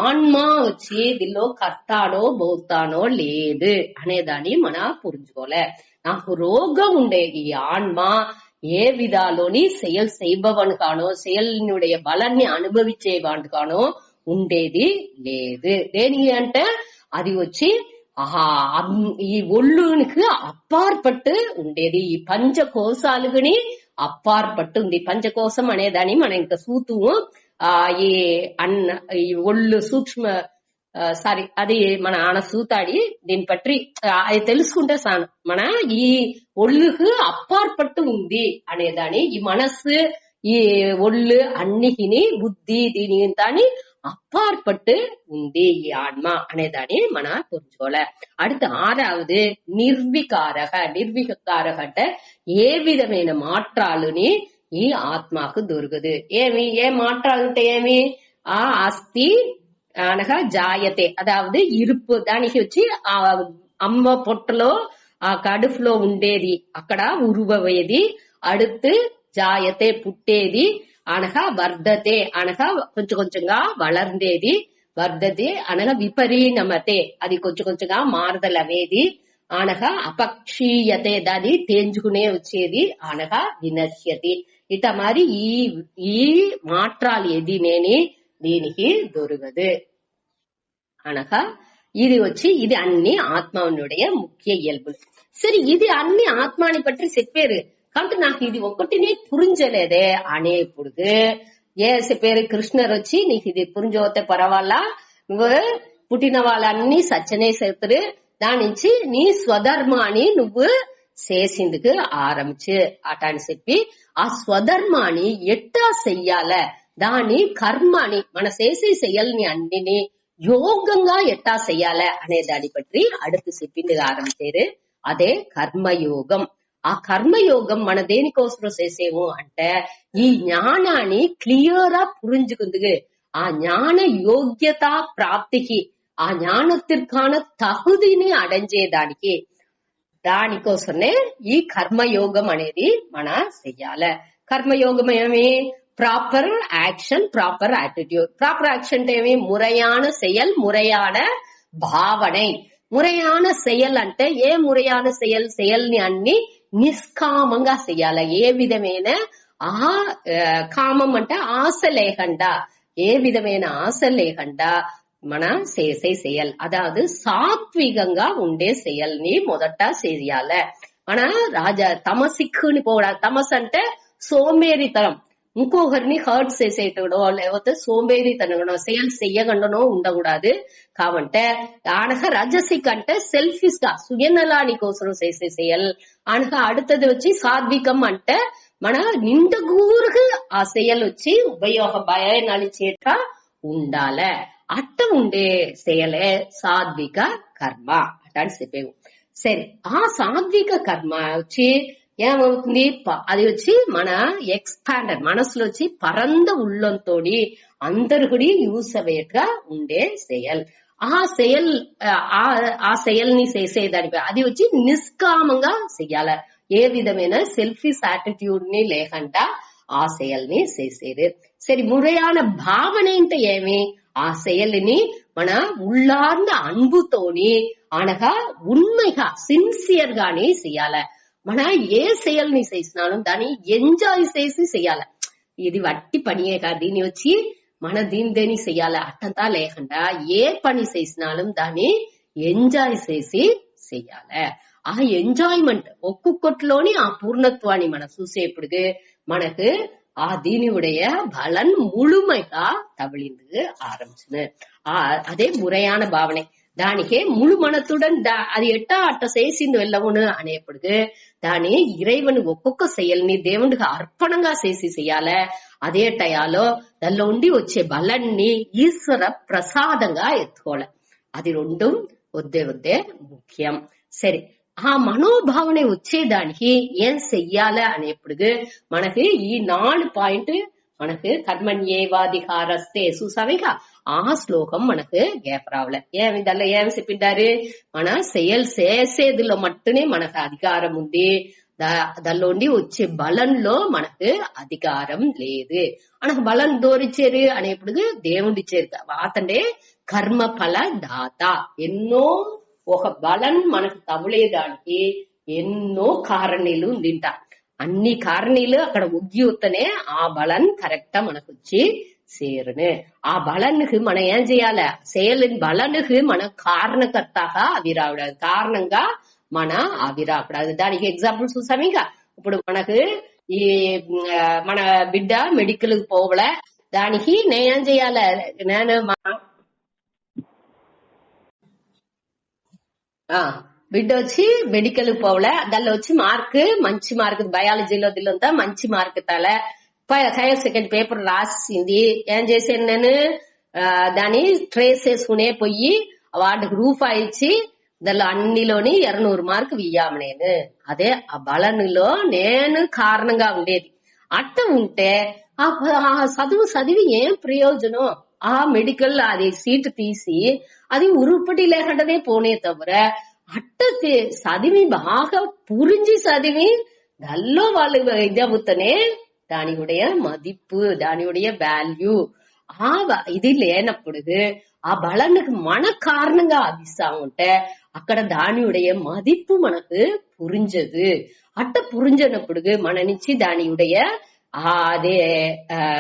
ఆత్మ వచ్చి దీనిలో కర్తానో భోక్తానో లేదు అనేదాన్ని మన పురుంచుకోలే. నాకు రోగం ఉండేది ఈ ఆత్మ ఏ విధాలోని செயல் செய்பவன் కానో செயலினுடைய బలాన్ని అనుభవించేవాడు కానో ఉండేది లేదు. దేనికి అంటే అది వచ్చి ఈ ఒళ్ళునికి అప్పార్పట్టు ఉండేది. ఈ పంచకోశాలుని అప్పార్పట్టు ఉంది. పంచకోశం అనేదాన్ని మనం ఇంకా సూతు ఈ ఒళ్ళు సూక్ష్మ అది మన ఆన సూతాడి దీని పట్టి అది తెలుసుకుంటే సాను మన ఈ ఒళ్ళుకు అప్పార్పట్టు ఉంది అనేదాన్ని, ఈ మనస్సు ఈ ఒళ్ళు అన్నిటిని బుద్ధి దీని దాని అప్పార్పట్టు ఉంది ఈ ఆత్మ అనేదాన్ని మన పురుచుకోలే. அடுத்து 6வது నిర్వికారక. నిర్వికారక అంటే ఏ విధమైన మాత్రాలుని ఈ ఆత్మకు దొరకదు. ఏ మాత్రాలు అంటే ఏమి అస్థి అనగా జాయతే అదావదు ఇరుపు. దానికి వచ్చి ఆ అమ్మ పొట్టలో ఆ కడుపులో ఉండేది అక్కడ ఉరువవేది. அடுத்து జాయతే పుట్టేది అనగా వర్ధతే అనగా కొంచెం కొంచెంగా వళర్ందేది. వర్ధతే అనగా విపరీణమతే అది కొంచెం కొంచెంగా మారదలవేది. అనగా అపక్షీయతే దాన్ని తేంజుకునే వచ్చేది. అనగా వినశ్యతి. ఇట మరి ఈ మాత్రాలు ఏది నేని దీనికి దొరకదు అనగా ఇది వచ్చి ఇది అన్ని ఆత్మనుடைய ముఖ్య ఇయల్బులు. సరే, ఇది అన్ని ఆత్మాని పట్టి చెప్పారు కాబట్టి నాకు ఇది ఒక్కటినే పురించలేదే అనేప్పుడు పేరు కృష్ణర్ వచ్చి నీకు ఇది పురింజోతే పర్వాలా, నువ్వు పుట్టిన వాళ్ళన్ని సచ్చనే చేతురు, దాని నుంచి నీ స్వధర్మాన్ని నువ్వు చేసిందుకు ఆరంభించు అట అని చెప్పి ఆ స్వధర్మాన్ని ఎట్టా చెయ్యాల, దాని కర్మని మన చేసే చెయ్యాలని అన్నిని యోగంగా ఎట్టా చెయ్యాల అనే దాన్ని బట్టి அடுத்து చెప్పింది ఆరంభించారు. అదే కర్మయోగం. ఆ కర్మయోగం మన దేనికోసం చేసేము అంటే ఈ జ్ఞానాన్ని క్లియరా పురించుకుందుకు, ఆ ஞான యోగ్యత ప్రాప్తికి, ఆ జ్ఞానத்திற்கான తగుదిని అடைంచేదానికి, దానికోసమే ఈ కర్మయోగం అనేది మన చెయ్యాలి. కర్మయోగం ఏమి? Proper action, proper attitude. Proper action అంటే ఏమి? ముறையான செயல், ముறையான భావனை. ముறையான செயல் అంటే ఏ ముறையான செயல்? செயల్ని అన్ని నిష్కామంగా చెయ్యాలి. ఏ విధమైన కామం అంటే ఆశ లేకుండా, ఏ విధమైన ఆశ లేకుండా మనం చేసే செயல், అదాదు సాత్వికంగా ఉండే செயల్ని మొదట చేయాలి. మన తమసిక్కుని పోవడా, తమస్ అంటే సోంబేరితనం, ఇంకొకరిని హర్ట్ చేసేటో లేకపోతే సోంబేరితనం செயல் చెయ్యకుండానో ఉండకూడదు. కాబట్టి అనగా రజసిక్ అంటే సెల్ఫిష్ గా సుయనలాని కోసం చేసే செயல். అనగా அடுத்தது వచ్చి సాత్వికం అంటే మన నిండగూరుగా ఆ செயல் వచ్చి ఉపయోగ பயனளிచేట ఉండాలి. అట్ట ఉండే செயలే సాత్విక కర్మ అట్టాని చెప్పేవు. సరే, ఆ సాత్విక కర్మ వచ్చి ఏమవుతుంది? అది వచ్చి మన ఎక్స్పాండర్ మనసులో వచ్చి పరంద ఉళ్ళంతోడి అందరు కూడా యూస్ అయ్యేట్టుగా ఉండే செயல். ఆ செயల్ని చేసేదానిపై అది వచ్చి నిష్కామంగా చెయ్యాలి. ఏ విధమైన సెల్ఫిష్ యాటిట్యూడ్ ని లేకుండా ఆ செயల్ని చేసేది. సరే, ముறையான భావన అంటే ఏమి? ఆ செயల్ని మన உள்ளார்ந்த అన్బుతోని అనగా ఉண்மைగా సిన్సియర్ గాని చెయ్యాలి. మన ఏ செயల్ని చేసినాலும் దాన్ని ఎంజాయ్ చేసి చెయ్యాలి. ఇది వట్టి పనియే కాదు, దీన్ని వచ్చి మన దీని చెయ్యాలి అట్టంతా లేకుండా ఏ పని చేసినాலும் దాన్ని ఎంజాయ్ చేసి చెయ్యాలి. ఆ ఎంజాయ్మెంట్ ఒక్కొక్కటిలోని ఆ పూర్ణత్వాన్ని మనం చూసేప్పుడు మనకు ఆ దీనిயுடைய பலன் முழுமையா தவிழ்ந்து ஆரம்பிச்சுன்னு. அதே முறையான భావనే. దానికే ముಳು మనతుడన్ అది ఎట్టా అట్ట చేసింది వెళ్ళవును అనేప్పుడు దాని ఇరైవను ఒక్కొక్క செயల్ని దేవుడికి అర్పణంగా చేసి చెయ్యాలి. అదే టయాలో దానిలో ఉండి వచ్చే బలాన్ని ఈశ్వర ప్రసాదంగా ఎత్తుకోవాలి. అది రెండు వద్దే ముఖ్యం. సరే, ఆ మనోభావన వచ్చేదానికి ఏం చెయ్యాలి అనేప్పుడు మనకి ఈ 4 పాయింట్ మనకు కర్మణ్యేవాధికారస్తే చూసావిక ఆ శ్లోకం మనకు జ్ఞాపరావలే. దానిలో ఏమి చెప్పిండారు? మన செயல் చేసేదిలో మట్టునే మనకు అధికారం ఉంది, దానిలో ఉండి వచ్చే బలంలో మనకు అధికారం లేదు. మనకు బలం దోరిచ్చారు అనేప్పుడు దేవుడిచ్చారు. అతనే కర్మ ఫల దాత. ఎన్నో ఒక బలం మనకు తగులేదానికి ఎన్నో కారణీలు ఉందింట. అన్ని కారణీలు అక్కడ ఉగ్గితనే ఆ బలం కరెక్టా మనకు వచ్చి சேருன்னு. ఆ బలానికి మనం ఏం చేయాలి? செயலின் బలానికి మన కారణకర్తగా అవిరాకూడదు, కారణంగా మన అవిరాకూడదు. దానికి ఎగ్జాంపుల్ చూసాము. ఇంకా ఇప్పుడు మనకు ఈ మన బిడ్డ మెడికల్ పోవలే, దానికి నేనేం చేయాలి? నేను బిడ్డ వచ్చి మెడికల్ పోవలే, దానిలో వచ్చి మార్క్ మంచి మార్క్, బయాలజీలో దిల్లంతా మంచి మార్క్ తాలే హైయర్ సెకండ్ పేపర్ రాసింది. ఏం చేశాను నేను? దాన్ని ట్రేస్ చేసుకునే పోయి వాటికి రూపాయి ఇచ్చి దానిలో అన్నిలోని 200 మార్కు ఇయ్యాము నేను. అదే ఆ బలనులో నేను కారణంగా ఉండేది. అట్ట ఉంటే ఆ చదివి ఏం ప్రయోజనం? ఆ మెడికల్ అది సీట్ తీసి అది ఉరుపటి లేకుండానే పోనే తవర అట్ట చదివి బాగా పురించి చదివి దానిలో వాళ్ళు ఇదవుతనే దానియుடைய మదిப்பு, దానియుடைய వాల్యూ ఇది లేనప్పుడు ఆ బలానికి మన కారణంగా అదిస్తా ఉంటే అక్కడ దానియుடைய మదిப்பு మనకు పురించదు. అట్ట పురించినప్పుడు మన నుంచి దానియుடைய అదే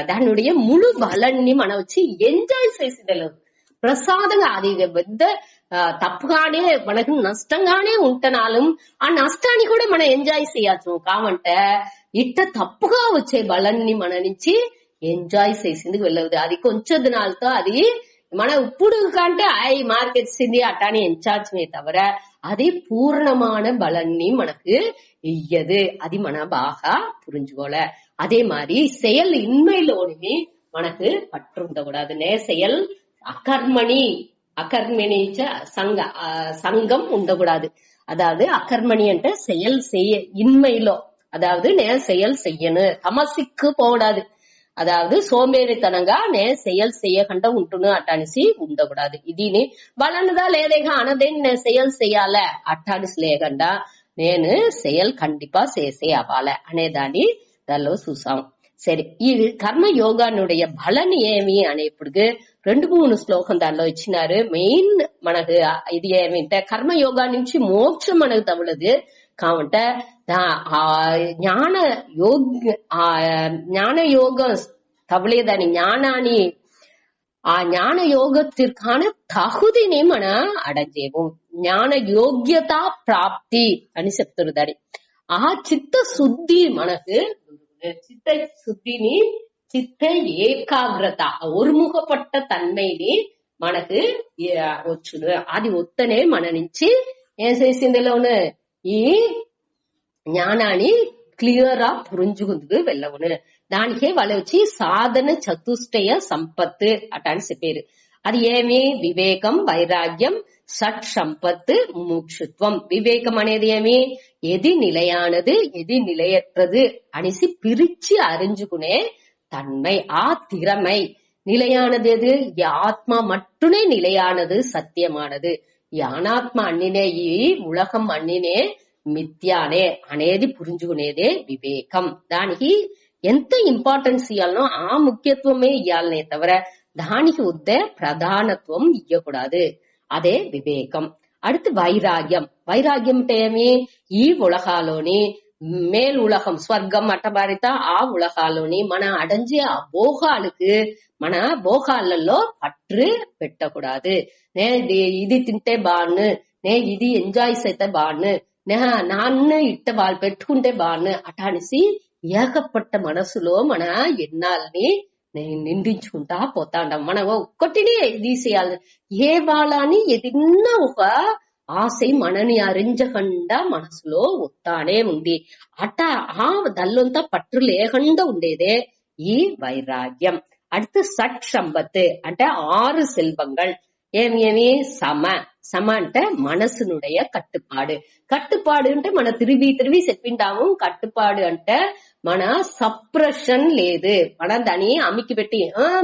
దానియుடைய ముಳು బలాన్ని మనం వచ్చి ఎంజాయ్ చేసేదలు ప్రసాదంగా. అది పెద్ద తప్పుగానే మనకు నష్టంగానే ఉంటనాலும் ఆ నష్టాన్ని కూడా మనం ఎంజాయ్ చేయొచ్చు. కావంటే ఇట్ట తప్పుగా వచ్చే బలాన్ని మన నుంచి ఎంజాయ్ చేసిందుకు వెళ్ళదు. అది కొంచెం దినాలతో అది మన ఇప్పుడు కంటే మార్కెట్సింది అటాని ఎంచాల్సిమే తవర అది పూర్ణமான பலన్ని మనకు ఇయ్యదు. అది మన బాగా புரிஞ்சுకోல. அதே மாதிரி செயல் இன்மையிலோனுமே మనకు పట్టు ఉండకూడదు. செயல் అకర్మణి సంఘం ఉండకూడదు. அதாவது அகர்மணி అంటే செயல் செய்ய இன்மையிலோ, அதாவது செயல் செய்யணும், தமசிக்கு போகக்கூடாது. అదావదు సోమేరితనంగా செயல் செய்யకుండా ఉంటును అట్టానిసి ఉండకూడదు. ఇది వలనదా లేదేగా అనదేని నేను செயல் செய்யாల అట్టానిసి లేకుండా నేను செயல் కండిపా చేసే అవ్వాలి అనేదాన్ని దానిలో చూసాం. సరే, ఈ కర్మ యోగానుடைய బలని ఏమి అనేప్పుడు 2-3 శ్లోకం దానిలో ఇచ్చినారు. మెయిన్ మనకు ఇది ఏమింటే కర్మయోగా నుంచి మోక్షం మనకు తగులదు. కాబట్టి ஞான யோகம் தவளையதானி ஞானானி ஞான யோகத்திற்கான தகுதிని మనం అడజేము. జ్ఞాన యోగ్యత ప్రాప్తి అని చెప్తారు. దాని చిత్త శుద్ధి మనకు చిత్త శుద్ధిని చిత్త ఏకాగ్రత ఒరుముఖపట్ట తన్మైని మనకు వచ్చును. అది ఒత్తనే మన నుంచి ఏం చేసిందిలోను ఈ జ్ఞానాన్ని క్లియర్ గా పురించుకుందుకు వెళ్ళవును. దానికే వాళ్ళు వచ్చి సాధన చతుష్టయ సంపత్ అటాని చెప్పారు. అది ఏమి వివేకం, వైరాగ్యం, షట్ సంపత్, ముముక్షుత్వం. వివేకం అనేది ఏమి ఎది నిలయానది ఎది నిలయற்றது అనిసి పిరిచి அறிஞ்சுకునే தன்மை, திறமை. நிலையானது எது? ஆத்மா மட்டுமே நிலையானது, సత్యమానది. ఈ అనాత్మ అన్నినే ఈ ఉలకం అన్నినే మిథ్యానే అనేది పురించుకునేదే వివేకం. దానికి ఎంత ఇంపార్టెన్స్ ఇవ్వాలనో ఆ ముఖ్యత్వమే ఇవ్వాలనే తవర దానికి ఉద్దే ప్రధానత్వం ఇవ్వకూడదు. అదే వివేకం. அடுத்து వైరాగ్యం. వైరాగ్యం అంటే ఏమి ఈ ఉలకాలోని మేల్ ఉలకం స్వర్గం అట్టబారిత ఆ ఉలకాలోని మన అడంజే ఆ భోగాలకు మన భోగాలలో పట్టు పెట్టకూడదు. ఇది తింటే బాగును, ఇది ఎంజాయ్ అయితే బాగును, నాన్న ఇట్ట వాళ్ళు పెట్టుకుంటే బాగును అటానిసి ఏకపట్ట మనసులో మన ఎన్నాల్ని నిండించుకుంటా పోతా ఉంటాం. మనం ఒక్కటిని తీసేయాలి. ఏ వాళ్ళని ఏదన్నా ఒక ఆశ మనని అరించకుండా మనసులో వస్తానే ఉంది. దల్లంతా పట్టు లేకుండా ఉండేదే ఈ వైరాగ్యం. அடுத்து சட் சம்பத்து అంటే 6 செல்வங்கள். ఏమి సమ అంటే మనసునుடைய కట్టుపాడు. కట్టుపాడు అంటే మన తిరిగి చెప్పింటాము. కట్టుపాడు అంటే మన సప్రెషన్ లేదు. మనం దాన్ని అమికి పెట్టి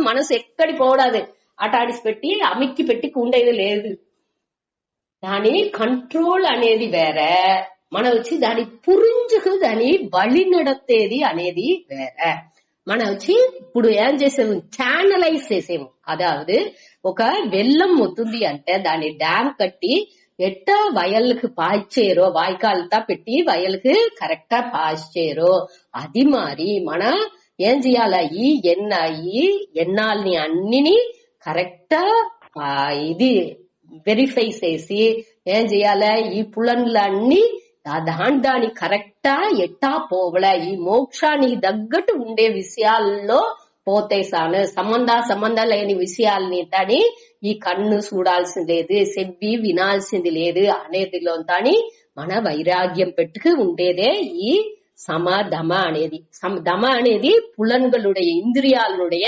మనసు ఎక్కడి పోడాది అటాడిసి పెట్టి అమికి పెట్టి ఉండేది లేదు. దాని కంట్రోల్ అనేది వేరే, మనం వచ్చి దాని పురించుకు దాని బలి నడతేది అనేది వేరే. మనం వచ్చి ఇప్పుడు ఏం చేసాము, ఛానలైజ్ చేసాము. అదావదు ఒక వెల్లం అవుతుంది అంటే దాన్ని డ్యామ్ కట్టి ఎట్ట వయల్కి పాయిచ్చేరో, వాయికాలతో పెట్టి వయల్కి కరెక్టా పాయిచ్చేరో అది మారి మన ఏం చేయాల ఈ ఎన్నాల్ని అన్నిని కరెక్టా ఇది వెరిఫై చేసి ఏం చేయాల ఈ పులన్లన్నీ దాని కరెక్టా ఎట్టా పోవల ఈ మోక్షానికి తగ్గట్టు ఉండే విషయాల్లో పోతే సాను. సంబంధం లేని విషయాల్ని తాని ఈ కన్ను చూడాల్సింది లేదు, చెవి వినాల్సింది లేదు అనేదిలో తాని మన వైరాగ్యం పెట్టుకు ఉండేదే ఈ దమ అనేది. దమ అనేది పులన్களுடைய ఇంద్రియాలనుடைய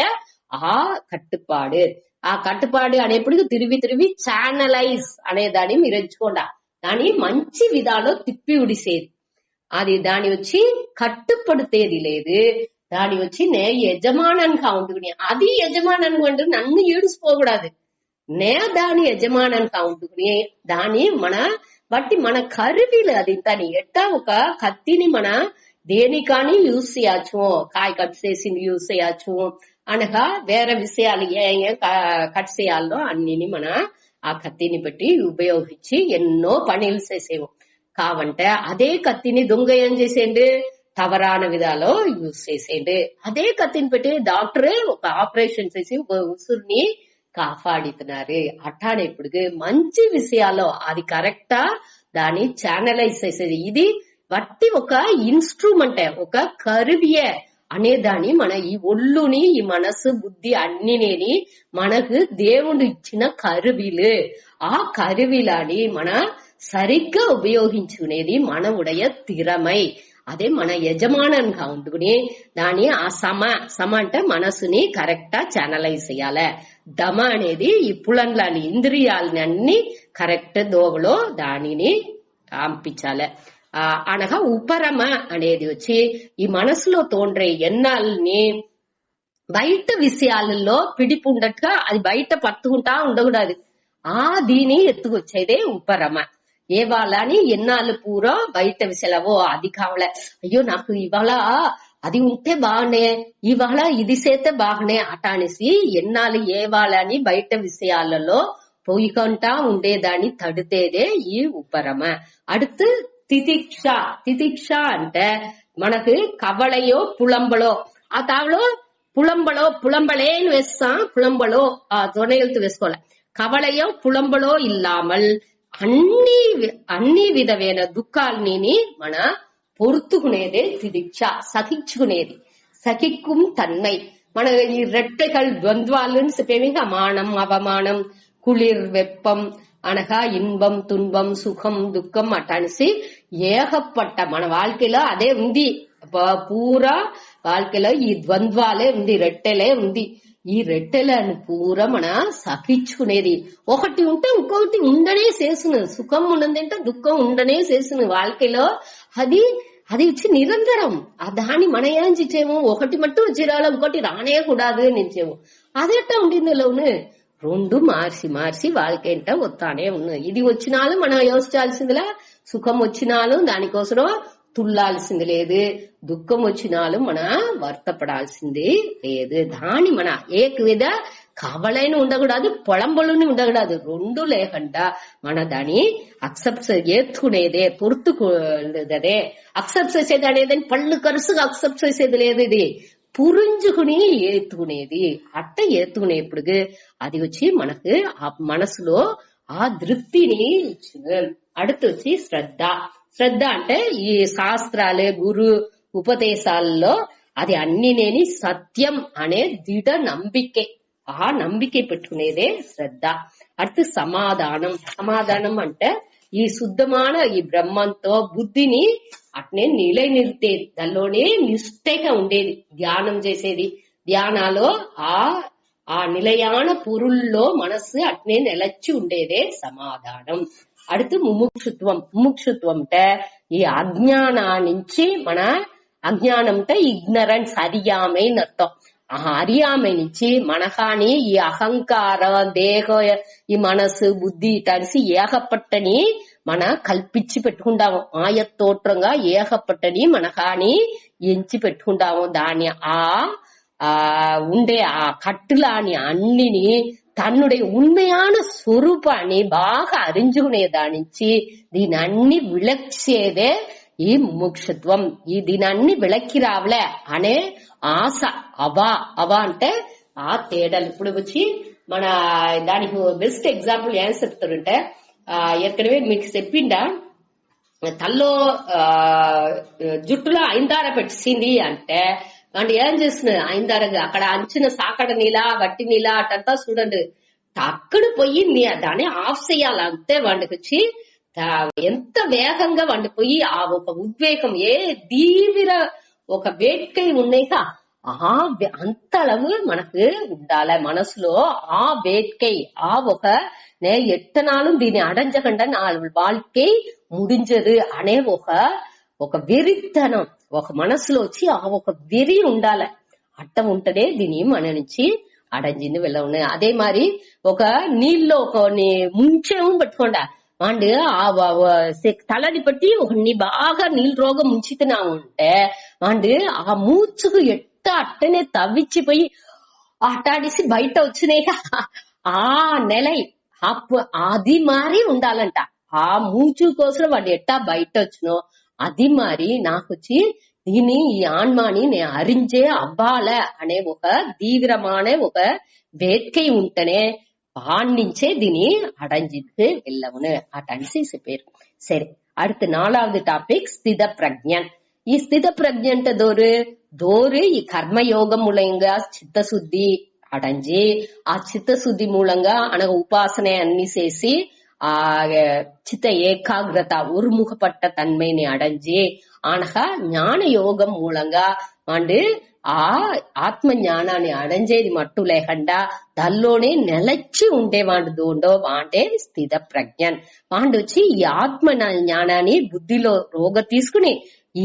కట్టుపాడు. ఆ కట్టుపాడు అనేప్పుడు తిరిగి ఛానలైజ్ అనేదాన్ని మీరు ఎంచుకోండి. దాని మంచి విధాలో తిప్పి ఉడిసేది. అది దాని వచ్చి కట్టుపడితేది లేదు. దాని వచ్చి నే యజమానంగా ఉంటుకుని అది యజమానం అంటూ నన్ను ఏడుచుకోకూడదు. నే దాని యజమానంగా ఉంటుకుని దాని మన బట్టి మన కరువిలు అది దాని ఎట్టా ఒక కత్తిని మన దేనికాని యూజ్ చేయచ్చు, కాయ కట్ చేసింది యూజ్ చేయచ్చు అనగా వేరే విషయాలు కట్ చేయాలో అన్నిని మన ఆ కత్తిని బట్టి ఉపయోగించి ఎన్నో పనులు చేసేవు. కావంటే అదే కత్తిని దొంగ ఏం చేసేయండి, తవరాన విధాలో యూజ్ చేసేయండి. అదే కత్తిని పెట్టి డాక్టరే ఒక ఆపరేషన్ చేసి ఒక ఉసురుని కాపాడుతున్నారు. అట్టాడేప్పుడు మంచి విషయాల్లో అది కరెక్టా దాన్ని ఛానలైజ్ చేసేది. ఇది వట్టి ఒక ఇన్స్ట్రుమెంటే, ఒక కరువియే. అనేదాని మన ఈ ఒళ్ళుని ఈ మనసు బుద్ధి అన్నినేని మనకు దేవుడు ఇచ్చిన కరువిలు. ఆ కరువిలాని మన సరిగ్గా ఉపయోగించుకునేది మన ఉడయ తిరమై. అదే మన యజమానంగా ఉండుకుని దాని ఆ సమ అంటే మనసుని కరెక్టా ఛానలైజ్ చేయాలి. దమ అనేది ఈ పులంలాని ఇంద్రియాలని అన్ని కరెక్ట్ దోవలో దానిని పంపించాలి. అనగా ఉపరమ అనేది వచ్చి ఈ మనసులో తోండ్రే ఎన్నాల్ని బయట విషయాలలో పిడిపు ఉండట్టుగా అది బయట పట్టుకుంటా ఉండకూడదు. దీని ఎత్తుకొచ్చేదే ఉపరమ. ఏ వాళ్ళని ఎన్నాళ్ళు పూరా బయట విషయాలవో అది కావాల, అయ్యో నాకు ఇవాళ అది ఉంటే బాగునే, ఇవాళ ఇది చేస్తే బాగునే అట అనేసి ఎన్నాళ్ళు ఏ వాళ్ళని బయట విషయాలలో పోయికంటా ఉండేదాన్ని తడితేదే ఈ ఉపరమ. அடுத்து తితిక్ష. తితిక్ష అంటే మనకు కవళయో పులంబలో, ఆ తావలో పులంబళేன்னு వేస్తాం. పులంబలో துணை எழுத்து వేసుకోవాలి. కవళయో పులంబలో ఇల్లామల్ అన్ని విధమైన దుఃఖాలని మన பொறுத்துకునేదే తిదిక్ష, సహించుకునేది. సహిக்கும் తన్మై. మన ఈ రెట్టెகள் ద్వంద్వాలను చెప్పేవిగా మానం అవమానం, குளிர் வெப்பம் అనగా ఇన్బం తున్బం సుఖం దుఃఖం అటనిసి ఏకపట్ట మన வாழ்க்கையில అదే ఉంది. పూరా வாழ்க்கையில ఈ ద్వంద్వాలే ఉంది, రెట్టెలే ఉంది. ఈ రెట్టెలను పూరా మన సహించుకునేది. ఒకటి ఉంటే ఇంకొకటి ఉండనే చేస్తును. సుఖం ఉన్నదంటే దుఃఖం ఉండనే చేస్తును வாழ்க்கையில. అది వచ్చి నిరంతరం. దాన్ని మన ఏం చేసేమో ఒకటి మట్టు వచ్చిరాల ఇంకోటి రానే కూడదు నిలిచేమో. అదేట ఉండిందిలోను రెండు మార్చి వాళ్ళకేంట వస్తానే ఉన్నాయి. ఇది వచ్చినాலும் మనం యోచించాల్సిందిలా, సుఖం వచ్చినాலும் దానికోసం తుల్లాల్సింది లేదు, దుఃఖం వచ్చినాலும் మన వర్తపడాల్సింది లేదు. దాని మన ఏక విధ కవలైన ఉండకూడదు, పొలంబలుని ఉండకూడదు. రెండు లేకుండా మన దాన్ని అక్సెప్ట్ ఏత్తుకునేదే, పొరుతుకునేదే. అక్సెప్ట్ చేసేది అనేదని పళ్ళు కరుసుగా అక్సెప్ట్ చేసేది లేదు. ఇది పురించుకుని ఏత్తుకునేది. అట్ట ఏత్తుకునేప్పుడు అది వచ్చి మనకు ఆ మనసులో ఆ దృప్తిని ఇచ్చింది. அடுத்து వచ్చి శ్రద్ధ. శ్రద్ధ అంటే ఈ శాస్త్రాలే గురు ఉపదేశాలలో అది అన్ని నేని సత్యం అనే దిడ నంబికే. ఆ నంబికే పెట్టుకునేదే శ్రద్ధ. அடுத்து సమాధానం. సమాధానం అంటే ఈ శుద్ధமான ఈ బ్రహ్మంతో బుద్ధిని అట్నే నిలనిర్తేది, దానిలోనే నిష్టగా ఉండేది, ధ్యానం చేసేది. ధ్యానాలో ఆ నిలయాన పొరుల్లో మనసు అట్నే నిలచి ఉండేదే సమాధానం. அடுத்து ముముక్షుత్వం. ముముక్షుత్వం అంటే ఈ అజ్ఞానా నుంచి మన అజ్ఞానం అంటే ఇగ్నరెన్స్, அறியாமை అర్థం. அறியாமை నుంచి మనకాని ఈ అహంకార దేహ ఈ మనసు బుద్ధి కలిసి ఏకపట్టని మన కల్పించి పెట్టుకుంటాము. ఆయత్తోట్రంగా ఏకపట్టని మనకాని ఎంచి పెట్టుకుంటాము. దాన్ని ఉండే ఆ కట్టులాని అన్నిని தன்னுடைய உண்மையான స్వరూపాన్ని బాగా అరించుకునే దానించి దీని అన్ని విలక్షేదే ఈ ముముక్షత్వం. దీని అన్ని విలక్కి రావలే అనే ఆశ. అవా అంటే ఆ తేడాలు. ఇప్పుడు వచ్చి మన దానికి బెస్ట్ ఎగ్జాంపుల్ ఏం చెప్తారంటే, ఏற்கனவே మీకు చెప్పిండా తల్లో జుట్టులో ఐందార పెట్టింది అంటే వాడు ఏం చేస్తున్నారు, ఐందారగా అక్కడ అంచిన సాకడ నీలా వట్టి నీలా అటంతా చూడండి. అక్కడ పోయి దాన్ని ఆఫ్ చేయాలి అంతే. వాడికి వచ్చి ఎంత వేగంగా వాడి పోయి ఆ ఒక ఉద్వేగం ఏ తీవ్ర ఒక వేట్కై ఉన్నాయిగా అంతளவு మనకు ఉండాలి మనసులో. ఆ వేట్కై ఆ ఒక ఎట్టనాலும் దీన్ని అడంచకుండా నా வாழ்க்கை முடிஞ்சது అనే ఒక వెరితనం ఒక మనసులో వచ్చి ఆ ఒక వెరి ఉండాలి. అట్ట ఉంటదే దీని మన నుంచి అడంజింది వెళ్ళవున్నాయి. అదే మరి ఒక నీళ్ళలో ముంచేమో పెట్టుకోండా వాడు తలని పట్టి నీ బాగా నీళ్ళు రోగం ముంచుతున్నావు అంటే వాడు ఆ మూచుకు ఎట్ట అట్టనే తవ్విచ్చిపోయి అట్టాడిసి బయట వచ్చినాయిగా ఆ నెల అది మారి ఉండాలంట. ఆ మూచు కోసం వాడు ఎట్టా బయట వచ్చినో అది మారి నాకొచ్చి దీని ఈ ఆన్మాని నేను అరించే అవ్వాల అనే ఒక తీవ్రமான ఒక వేట్కై ఉంటనే பாண்டிச்சே தினி அடைஞ்சிட்டு వెళ్ళవును అటనిసి చెప్పారు. సరే, அடுத்து 4வது டாபிக் ஸ்தித பிரஜ்ஞன். ఈ స్థిత ప్రజ్ఞ అంటే దోరు దోరు ఈ కర్మయోగం మూలంగా చిత్తశుద్ధి అడంజి ఆ చిత్తశుద్ధి మూలంగా అనగా ఉపాసన అన్ని చేసి ఆ చిత్త ఏకాగ్రత ఒరుముఖపట్ట తన్మైని అడంజి అనగా జ్ఞాన యోగం మూలంగా అంటే ఆ ఆత్మ జ్ఞానాన్ని అడంజేది మట్టు లేకుండా దానిలోనే నిలచి ఉండేవాడు దోండో అంటే స్థిత ప్రజ్ఞన్ వాడు వచ్చి ఈ ఆత్మ జ్ఞానాన్ని బుద్ధిలో రోగ తీసుకుని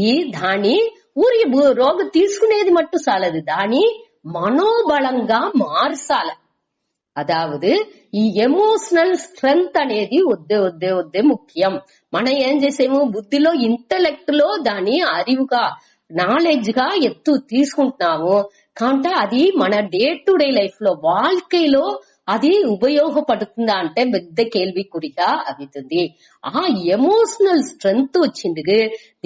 ఈ దాని ఊరి రోగ తీసుకునేది మట్టు చాలదు దాని మనోబలంగా మార్చాల అదావదు ఈ ఎమోషనల్ స్ట్రెంగ్త్ అనేది వద్దే ముఖ్యం. మనం ఏం చేసేమో బుద్ధిలో ఇంటలెక్ట్ లో దాని அறிவுగా నాలెడ్జ్ గా తీసుకుంటున్నాము కాబట్టి అది మన డే టు డే లైఫ్ లో வாழ்க்கைలో అది ఉపయోగపడుతుందా అంటే పెద్ద కేள்వికురిగా అవుతుంది. ఆ ఎమోషనల్ స్ట్రెంగ్త్ వచ్చింది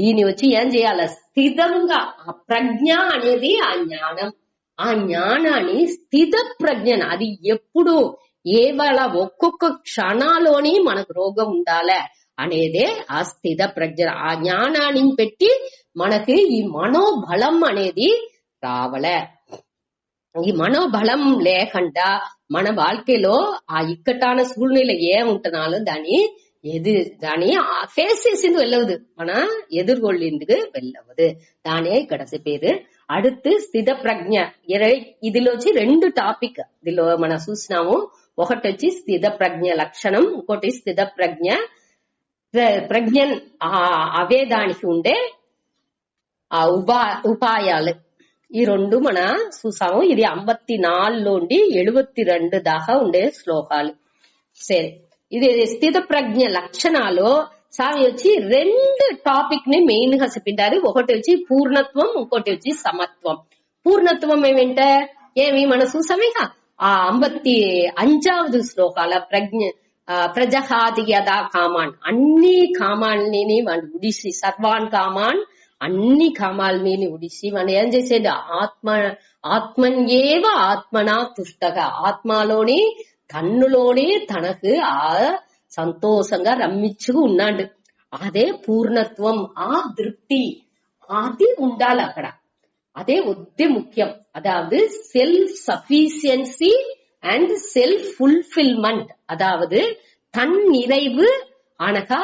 దీని వచ్చి ఏం చేయాలి స్థిరంగా ఆ ప్రజ్ఞ అనేది ఆ జ్ఞానం ఆ జ్ఞానాన్ని స్థిత ప్రజ్ఞన అది ఎప్పుడు ఏవళ ఒక్కొక్క క్షణాలోని మనకు రోగం ఉండాలే అనేదే ఆ స్థిత ప్రజ్ఞ. ఆ జ్ఞానాన్ని పెట్టి మనకి ఈ మనోబలం అనేది రావలే. ఈ మనోబలం లేకుండా మన வாழ்க்கைలో ఆ ఇక్కటాన సూழ்நிலை ఏముంటున్నాలో దాని ఫేస్ చేసింది వెళ్ళవదు మన ఎదుర్కొళ్ళిందుకు వెళ్ళవదు దానే ఇక్కడ చెప్పేది. அடுத்து స్థిత ప్రజ్ఞ ఇదిలో వచ్చి 2 టాపిక్ ఇదిలో మనం చూసినాము. ఒకటి వచ్చి స్థిత ప్రజ్ఞ లక్షణం, ఇంకోటి స్థిత ప్రజ్ఞ అవే దానికి ఉండే ఆ ఉపాయాలు ఈ 2 మన చూసాము. ఇది 54 నుండి 72 దాకా ఉండే శ్లోకాలు. సరే ఇది స్థిత ప్రజ్ఞ లక్షణాలు స్వామి వచ్చి 2 టాపిక్ ని మెయిన్ గా చెప్పింటారు. ఒకటి వచ్చి పూర్ణత్వం, ఇంకోటి వచ్చి సమత్వం. పూర్ణత్వం ఏమింటే ఏమి మనం చూసామేక ఆ 55వ శ్లోకాల ప్రజహాది యథా కామాన్ అన్ని కామాల్ని వాడు ఉడిసి సర్వాన్ కామాన్ అన్ని కామాల్ని ఉడిసి మనం ఏం చేసేది ఆత్మన్యేవ ఆత్మనా తుష్టగా ఆత్మలోని తన్నులోనే తనకు ఆ సంతోషంగా రమ్మించుకు ఉన్నాడు. అదే పూర్ణత్వం ఆ திருப்தி అది ఉండాలి అక్కడ. అదే వద్దే ముఖ్యం. అதாவது self sufficiency and self fulfilment అதாவது தன் நிறைவு అనగా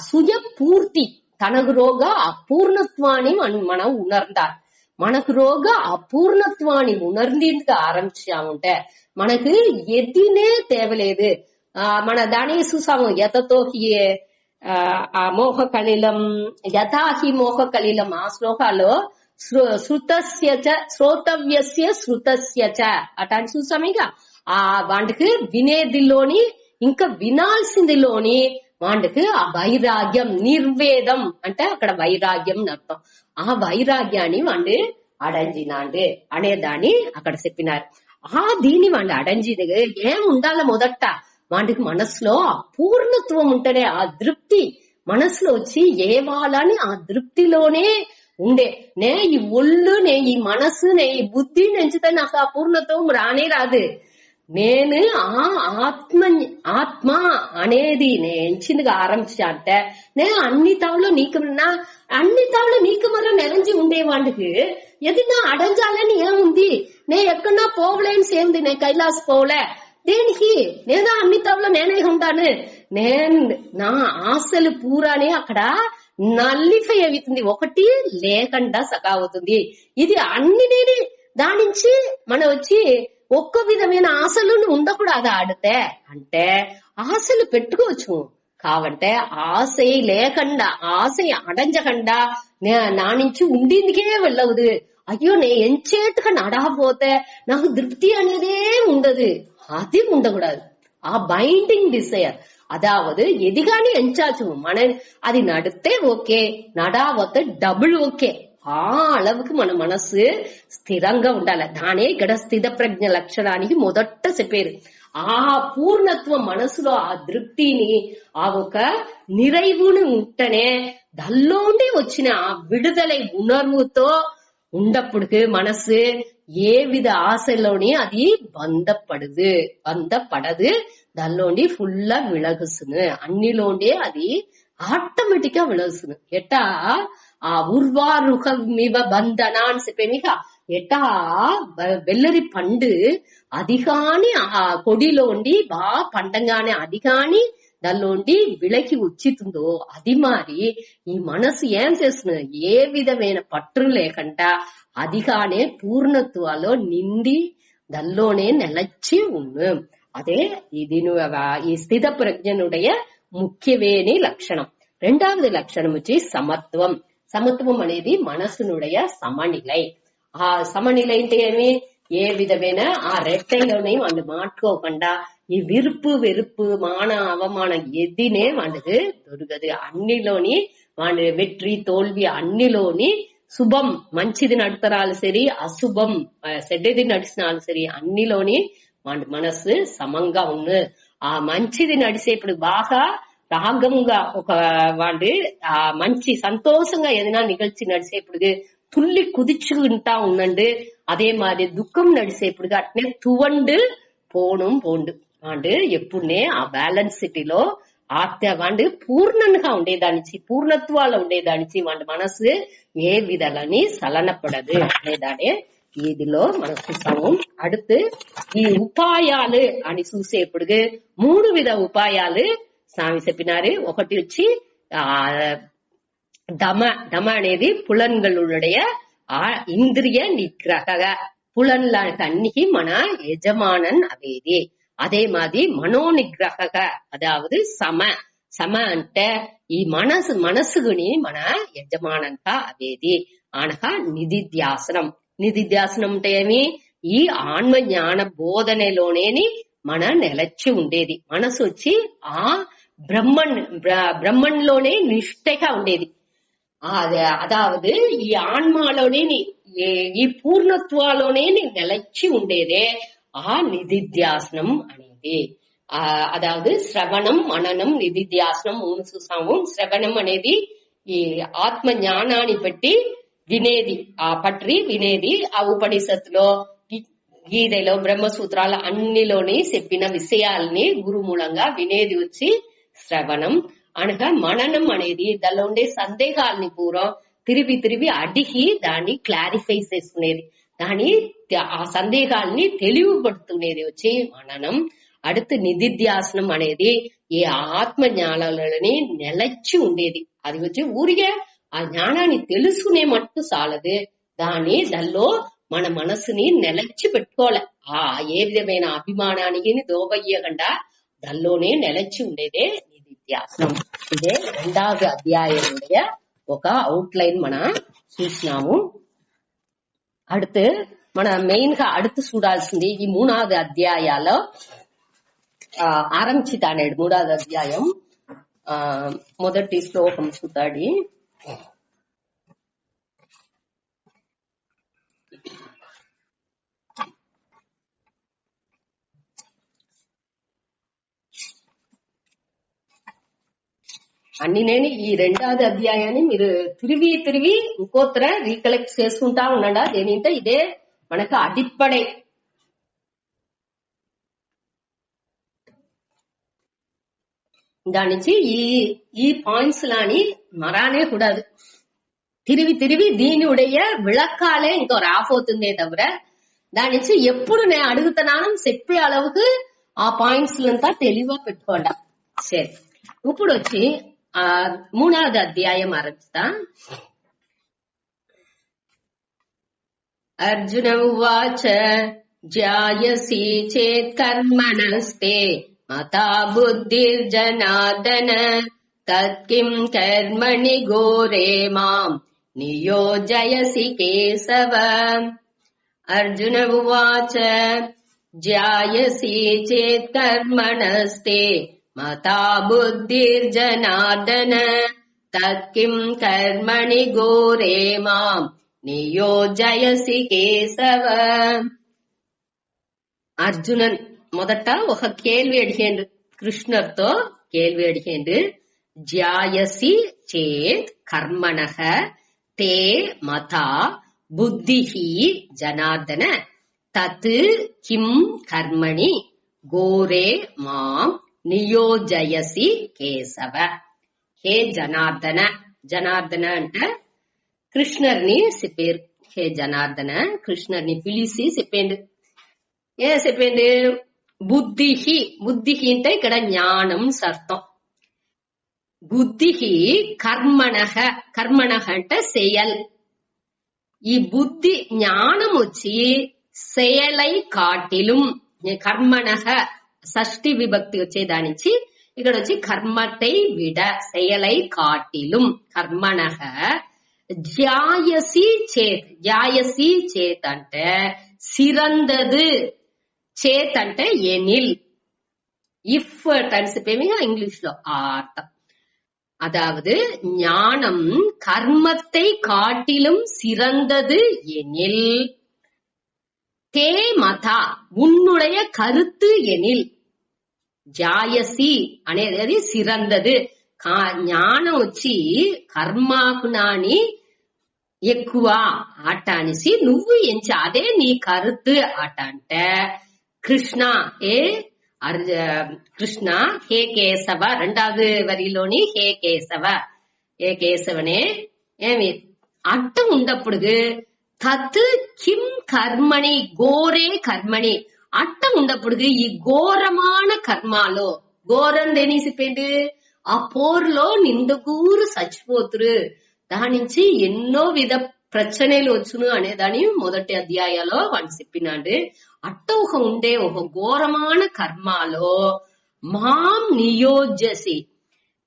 சுய పూర్తి తనకు రోగ అపూర్ణత్వాన్ని మనం ఉணர்ந்தார். మనకు రోగ అపూర్ణత్వాన్ని ఉணர்ந்தீங்க ఆరంభించాముంటే మనకు ఎదినే తేవలేదు. మన దాని చూసాము యతతో మోహ కలిలం యథాహి మోహ కలిలం ఆ శ్లోకాల్లో శ్రోతవ్యస్య శృతస్య అటాన్ని చూసాము. ఇక ఆ వాటికి వినేదిలోని ఇంకా వినాల్సిందిలోని వాటికి ఆ వైరాగ్యం నిర్వేదం అంటే అక్కడ వైరాగ్యం అర్థం. ఆ వైరాగ్యాన్ని వాడి అడంజినాండు అనేదాన్ని అక్కడ చెప్పినారు. ఆ దీని వాడి అడంజిది ఏం ఉండాల మొదట వాటికి మనసులో ఆ పూర్ణత్వం ఉంటేనే ఆ తృప్తి మనసులో వచ్చి ఏవాలని ఆ తృప్తిలోనే ఉండే నే ఈ ఒళ్ళు నే ఈ మనసు నే ఈ బుద్ధి నెంచితే నాకు ఆ పూర్ణత్వం రానే రాదు. నేను ఆ ఆత్మ అనేది ఎంచిందిగా ఆరంభించా అంటే నేను అన్ని తావులో నీకు మరో నెరంజి ఉండేవాడికి ఎదినా అడంజాలని ఏముంది నే ఎక్కడన్నా పోవలేని సేంది నే కైలాస్ పోవలే దేనికి లేదా అన్ని తావులో నేనే ఉంటాను నేను నా ఆశలు పూరానే అక్కడ నల్లిఫై అవుతుంది. ఒకటి లేకుండా సగావుతుంది. ఇది అన్ని నేను దాని నుంచి మనం వచ్చి ఒక్క విధమైన ఆశలు ఉండకూడదు. ఆడితే అంటే ఆశలు పెట్టుకోవచ్చు కావంటే ఆశ లేకుండా ఆశ అడంజకుండా నా నుంచి ఉండిందికే వెళ్ళవదు. అయ్యో నే ఎంచేట్టుగా నడకపోతే నాకు తృప్తి అనేదే ఉండదు. అది ఉండకూడదు. ఆ బైండింగ్ డిసైర్ அதாவது எதிகானி எஞ்சாச்சு మన అది నడితే ఓకే నడావతే డబుల్ ఓకే ఆ அளவுக்கு మన మనసు స్థిరంగా ఉండాలి. దానే ఇక్కడ స్థిత ప్రజ్ఞ లక్షణానికి మొదట చెప్పారు. ఆ పూర్ణత్వం మనసులో ఆ తృప్తిని ఆ ఒక நிறைவுని ఉంటనే దల్లోండి వచ్చిన ఆ విడుదలై ఉణర్వుతో ఉండప్పుడుకు మనసు ఏ విధ ఆశలోని అది బంధపడదు. దానిలోండి ఫుల్ విలగుసును అన్నిలోండి అది ఆటోమేటిక్ గా విలగుసును ఎట్టా ఆ ఉర్వారుహమివ బంధన అని చెప్పేమిక ఎట్టా వెల్లరి పండు అది కాని ఆ కొడిలోండి బాగా పండంగానే అది కాని దానిలోండి విలకి ఉచితుందో అది మారి ఈ మనసు ఏం చేస్తున్నది ఏ విధమైన పట్టు లేకుండా అదిగానే పూర్ణత్వాలో నిండి దానిలోనే నిలచి ఉన్ను అదే ఇది ఈ స్థిత ప్రజ్ఞనుடைய ముఖ్యవేని లక్షణం. రెండవది లక్షణం వచ్చి సమత్వం. సమత్వం అనేది మనసునుடைய సమநிலை. ఆ సమநிலை అంటే ఏమి ఏ విధమైన ఆ రెట్టైలోనే వాళ్ళు మాట్లాడకుండా ఈ విరుపు వెరుపు మాన అవమానం ఎదినే వాళ్ళకి దొరకదు. అన్నిలోని వాళ్ళ వెట్రి తోల్వి అన్నిలోని శుభం మంచిది నడుతరాలు సరి అశుభం చెడ్డది నడిచినాలు సరి అన్నిలోని వాళ్ళ మనసు సమంగా ఉంది. ఆ మంచిది నడిచేప్పుడు బాగా రాగంగా ఒక వాళ్ళు ఆ మంచి సంతోషంగా ఏదైనా నిగழ்ச்சி నడిచేప్పుడు తుల్లి కుదిచుకుంటా ఉండండి. அதே மாதிரி துக்கம் నడిచేప్పుడు అట్నే తువండు పోణం పోండు వాడు ఎప్పుడునే ఆ బ్యాలెన్స్ సిటీలో వాడు పూర్ణంగా ఉండేదానిచి పూర్ణత్వాలు ఉండేదానిచి వాడి మనసు ఏ విధాలని సలనపడదు అనేదాడే ఇదిలో మనం చూసాము. அடுத்து ఈ ఉపాయాలు అని చూసేప్పుడు 3 విధ ఉపాయాలు స్వామి చెప్పినారు. ఒకటి వచ్చి దమ అనేది పులన్களுடைய ఇంద్రియ నిగ్రహ పులన్లకు అన్నికి మన యజమానన్ అవేది. அதே மாதிரி మనో నిగ్రహ అదావదు సమ అంటే ఈ మనసుగుని మన యజమానంగా అవేది అనగా నిధిధ్యాసనం. నిధిధ్యాసనం అంటే ఏమి ఈ ఆత్మ జ్ఞాన బోధనలోనేని మన నిలచి ఉండేది. మనసు వచ్చి ఆ బ్రహ్మణ్లోనే నిష్ఠగా ఉండేది. అదావదు ఈ ఆన్మాలోనే ఈ పూర్ణత్వాలోనే నిలచి ఉండేదే ఆ నిధిధ్యాసనం అనేది. అదావదు శ్రవణం మననం నిధిధ్యాసనం 3 చూసాము. శ్రవణం అనేది ఈ ఆత్మ జ్ఞానాన్ని బట్టి వినేది పట్రి వినేది. ఆ ఉపనిషత్తులో గీతలో బ్రహ్మసూత్రాలు అన్నిలోని చెప్పిన విషయాల్ని గురుమూలంగా వినేది వచ్చి శ్రవణం అనగా. మననం అనేది దానిలో ఉండే సందేహాల్ని పూర్వం తిరిగి అడిగి దాన్ని క్లారిఫై చేసుకునేది, దాని ఆ సందేహాల్ని తెలియబడుతునేది వచ్చి మననం. அடுத்து నిధిధ్యాసనం అనేది ఈ ఆత్మ జ్ఞానాలని నిలచి ఉండేది. అది వచ్చి ఊరికే ఆ జ్ఞానాన్ని తెలుసుకునే మట్టు చాలదు, దానిలో మన మనసుని నిలచి పెట్టుకోవాలి. ఏ విధమైన అభిమానానికి దోవయ్యకుండా దానిలోనే నిలచి ఉండేదే నిధిధ్యాసనం. ఇదే 2వ అధ్యాయముடைய ఒక అవుట్లైన్ మన చూసినాము. அடுத்து మన మెయిన్ గా அடுத்து చూడాల్సింది ఈ 3వ అధ్యాయాలో ఆరంభించితానేడు. 3వ అధ్యాయం మొదటి శ్లోకం చూతాడి. అన్ని నేను ఈ 2వ అధ్యాయాన్ని మీరు తిరిగి ఇంకోతర రీకలెక్ట్ చేసుకుంటా ఉండండి. దేనింటే ఇదే మనకు అడిప్పడే. దాని నుంచి ఈ పాయింట్స్ లాని మరానే కూడదు. తిరిగి దీని ఉடைய విளக்காలే ఇంకో రాపోతుందే తవిర దాని నుంచి ఎప్పుడు నేను అడుగుతున్నాను చెప్పే அளவுக்கு ఆ పాయింట్స్ అంతా తెలివిగా పెట్టుకోండి. సరే, ఇప్పుడు వచ్చి 3వ అధ్యాయం ఆరంభిస్తా. అర్జున ఉవాచ జ్యాయసి చేత్ కర్మణస్తే మతా బుద్ధిర్జనార్దన తత్కిం కర్మణి ఘోరే మాం నియోజయసి కేశవ. అర్జున ఉవాచ జ్యాయసి చేత్ కర్మణస్తే మతా బుద్ధిర్జనార్దన తత్కిం కర్మణి ఘోరే మాం నియోజయసి కేశవ. అర్జునన్ మొదట ఒక కేள்வி అడిగాడు, కృష్ణుడితో కేள்வி అడిగాడు. జ్యాయసి చేత్ కర్మణః తే మతా బుద్ధిః జనార్దన తత్ కిం కర్మణి గోరే మాం నియోజయసి కేశవ. హే జనార్దన, జనార్దన అంటే కృష్ణర్ని చెప్పారు. హే జనార్దన, కృష్ణర్ని పిలిచి చెప్పిండు. ఏ చెప్పిండు? బుద్ధిహి, బుద్ధిహి అంటే ఇక్కడ జ్ఞానం అర్థం. బుద్ధిహి కర్మణః, కర్మణః అంటే செயல். ఈ బుద్ధి జ్ఞానం వచ్చి செயலை కాటిலும், కర్మణః షష్ఠి విభక్తి వచ్చేదానించి ఇక్కడ వచ్చి కర్మத்தை విడ, செயலை కాటిலும், కర్మణః ஜாயசி சேத். ஜாயசி சேத் అంటే சிறந்தது, చేత్ అంటే ఎనిల్. ఇఫ్ టెన్స్ పేమింగ్ ఇంగ్లీష్ లో ఆ అర్థం. அதாவது ஞானம் கர்மத்தை காட்டிலும் சிறந்தது எனில், தே மதா உன்னுடைய கருத்து எனில், ஜாயசி అనేది சிறந்தது. జ్ఞానం వచ్చి కర్మాకు నాని ఎక్కువ ఆట అనేసి నువ్వు ఎంచి అదే నీ కరుతు ఆట అంటే కృష్ణ ఏ కృష్ణ హే కేశవ, రెండవది వరిలోని హే కేశవ, ఏ కేశవనే ఏమి అట్ట ఉండప్పుడు తత్ కిం కర్మణి గోరే కర్మణి అట్ట ఉండప్పుడు ఈ ఘోరமான కర్మాలో, ఘోరం దేనిసిపోయింది ఆ పోర్లో నిండుగూరు చచ్చిపోతురు, దాని నుంచి ఎన్నో విధ ప్రచనలు వచ్చును అనేదాని మొదటి అధ్యాయాలో వాడు చెప్పినాడు. అట్ట ఒక ఉండే ఒక ఘోరமான కర్మాలో మాం నియోజసి,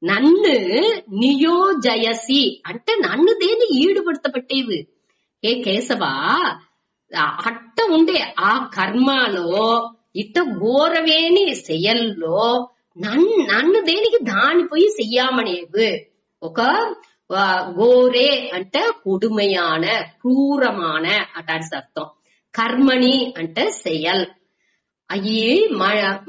నన్ను నియోజయసి అంటే నన్ను దేని ఈడుపడతపట్టేవి. ఏ కేశవా అట్ట ఉండే ఆ కర్మాలో ఇట్ట ఘోరవేని செயల్లో నన్ను దేనికి దాని పోయి చెయ్యామనేవి. ఒక గోరే అంటే கொடுமையான క్రూరமான అటాన్స్ అర్థం. కర్మణి అంటే செயல். అయ్యి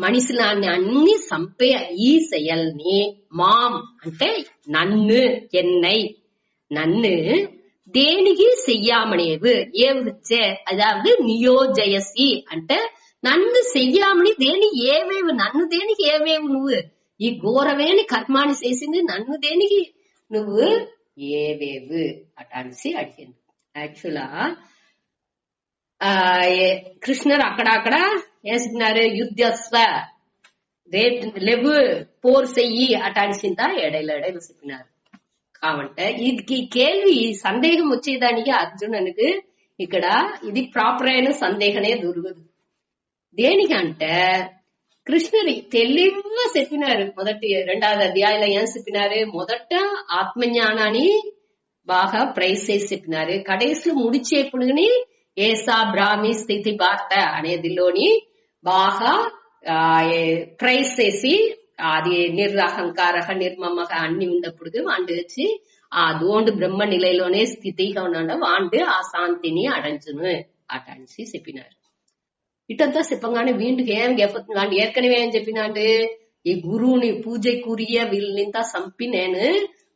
మనిషిలాన్ని అన్ని సంపే ఈ செயల్ని మాం అంటే నన్ను, ఎన్నై, నన్ను దేనికి చెయ్యామనేవి ఏవిచ్చే, అదాவது నియోజయసి అంటే నన్ను చెయ్యామని దేని ఏవేవి, నన్ను దేనికి ఏవేవి నువ్వు ఈ ఘోరవేని కర్మాన్ని చేసింది నన్ను దేనికి నువ్వు ఏవేవు అటాన్సి అడిగింది. యాక్చువల్గా కృష్ణర్ అక్కడక్కడ ఏం చెప్పినారు, యుద్ధస్వ లేవు పోర్ చెయ్యి అటాన్సిందా ఎడైలు ఎడైలు చెప్పినారు. కావంటే ఇది కేள்வி సందేహం వచ్చేదానికి అర్జునునికి ఇక్కడ ఇది ప్రాపర్ అయిన సందేహమే దొరకదు. దేనికంటే కృష్ణుడి తెలివిగా చెప్పినారు. మొదటి రెండవది అధ్యాయంలో ఏం చెప్పినారు, మొదట ఆత్మజ్ఞానాన్ని బాగా ప్రైజ్ చేసి చెప్పినారు. కడేసులో ముడిచేపుడుని ఏసా బ్రాహ్మి స్థితి వార్త అనేదిలోని బాగా ప్రైజ్ చేసి అది నిర్అహంకార నిర్మమ అన్ని ఉన్నప్పుడు వాండు వచ్చి ఆ దోండు బ్రహ్మ నిలయలోనే స్థితిగా ఉన్నాడు, వాండు ఆ శాంతిని అడంచును అటంచి చెప్పినారు. ఇటంతా చెప్పగానే వీంటికి ఏం గెఫతుంది వాడు ఏర్కనవే ఏం చెప్పినాడు, ఈ గురువుని పూజకురియ వీళ్ళనింతా చంపి నేను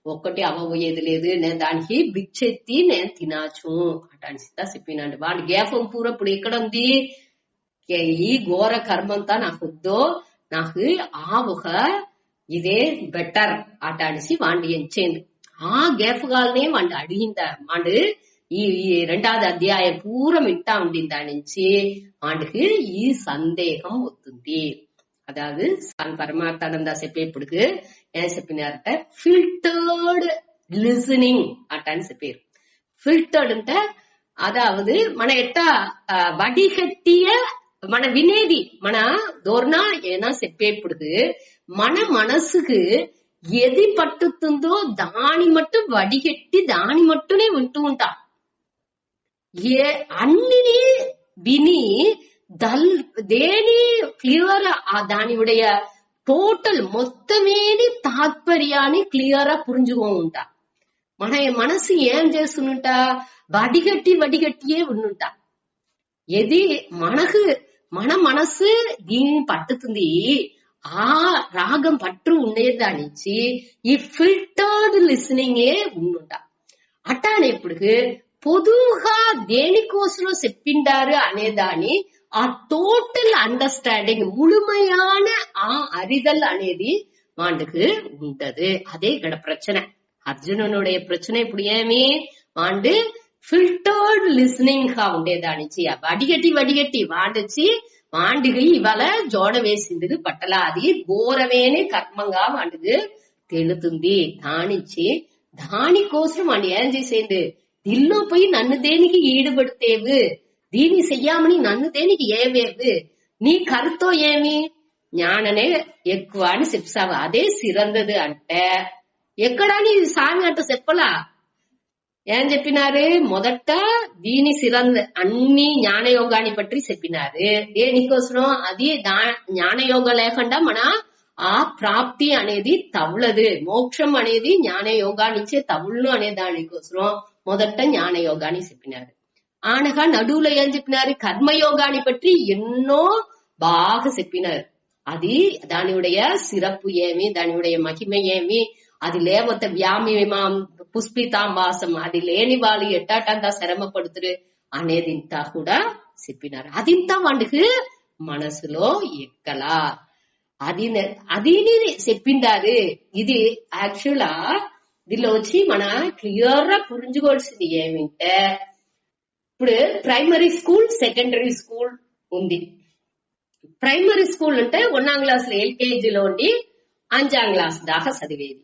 ఒక్కటి అవ్వబోయేది లేదు, నేను దానికి బిచ్చెత్తి నేను తినాచు అటంతా చెప్పినాడు. వాడు గేఫం పూరప్పుడు ఎక్కడ ఉంది, ఈ ఘోర కర్మంతా నాకు వద్దో, నాకు ఆ ఒక ఇదే బెటర్ అటాడిసి వాండి ఎంచేంది. ఆ గేఫగాల్నే వాడు అడిగిందా, వాడు ఈ రెండవది అధ్యాయం పూరం ఇంటా ఉండిన దాని నుంచి వాడికి ఈ సందేహం వస్తుంది. అதாவது పరమార్థానంద చెప్పేప్పుడుకు ఏం చెప్పినారంటే ఫిల్టర్డ్ లిసనింగ్ అటని చెప్పారు. ఫిల్టర్డ్ అంటే అదాவது మన ఎట్టా వడిగట్టియ మన వినేది మన దోర్నా ఏనా చెప్పేప్పుడుకు మన మనసుకు ఎది పట్టుతుందో దాని మట్టు వడిగట్టి దాని మట్టునే వింటూ ఉంటా. ఏ అన్నిని విని దేని క్లియర్ దాని ఉடைய టోటల్ మొత్తమేని తాత్పర్యాన్ని క్లియర్ పురించుకో ఉంటా. మన మనసు ఏం చేస్తున్నుంటా, వడిగట్టియే ఉండుంటా. ఎది మనకు మన మనసు దీన్ని పట్టుతుంది, ఆ రాగం పట్టు ఉండేదానించి ఈ ఫిల్టర్డ్ లిసనింగే ఉండుంటా. అట్టానేప్పుడు పొదువుగా దేనికోసం చెప్పిండారు అనేదాన్ని ఆ టోటల్ అండర్స్టాండింగ్ ముழுமையான அறிதல் అనేది వాండుకు ఉండదు. అదే ఇక్కడ ప్రశ్న. అర్జునునుடைய ప్రశ్న ఇప్పుడు ఏమి వాండు ఫిల్టర్డ్ లిసనింగ్ గా ఉండేదానిచి వడిగట్టి వాండిచి వాండికి ఇవాళ జోడ వేసింది పట్టల అది ఘోరమేని కర్మంగా వాండుకు తెలుతుంది. దానికోసం వాడు ఏం చేసేది దిల్లో పోయి నన్ను దేనికి ఈడుబడితేవు దీని చెయ్యామని నన్ను దేనికి ఏవేవు నీ కరుతో ఏమి జ్ఞాననే ఎక్కువ అని చెప్సావు అదే సిరందదు అంటే ఎక్కడని సామి అంట చెప్పలా ఏం చెప్పినారు మొదట దీని సిరంద అన్ని జ్ఞానయోగాన్ని పట్టి చెప్పినారు. దేనికోసం అది జ్ఞానయోగం లేకుండా మన ఆ ప్రాప్తి అనేది తవ్వలదు. మోక్షం అనేది జ్ఞానయోగానిచ్చే తవ్వులు అనే దానికోసం మొదట జ్ఞానయోగాన్ని చెప్పినారు. ఆనగా నడువులో ఏం చెప్పినారు కర్మయోగాన్ని పట్టి ఎన్నో బాగా చెప్పినారు. అది దానిuடைய సిరప్పు ఏమి దానిuடைய మహిమ ఏమి అది లేకపోతే వ్యామిమాం పుష్పితాంబాసం అది లేని వాళ్ళు ఎట్టాటంతా శ్రమపడుతురు అనేది ఇంత కూడా చెప్పినారు. అదింతా వాడికి మనసులో ఎక్కలా అది చెప్పిండారు. ఇది యాక్చువల్గా దీనిలో వచ్చి మన క్లియర్ గా పురించుకోవాల్సింది ఏమింటే ఇప్పుడు ప్రైమరీ స్కూల్ సెకండరీ స్కూల్ ఉంది. ప్రైమరీ స్కూల్ అంటే 1వ క్లాస్ ఎల్కేజీలో ఉండి 5వ క్లాస్ దాకా చదివేది.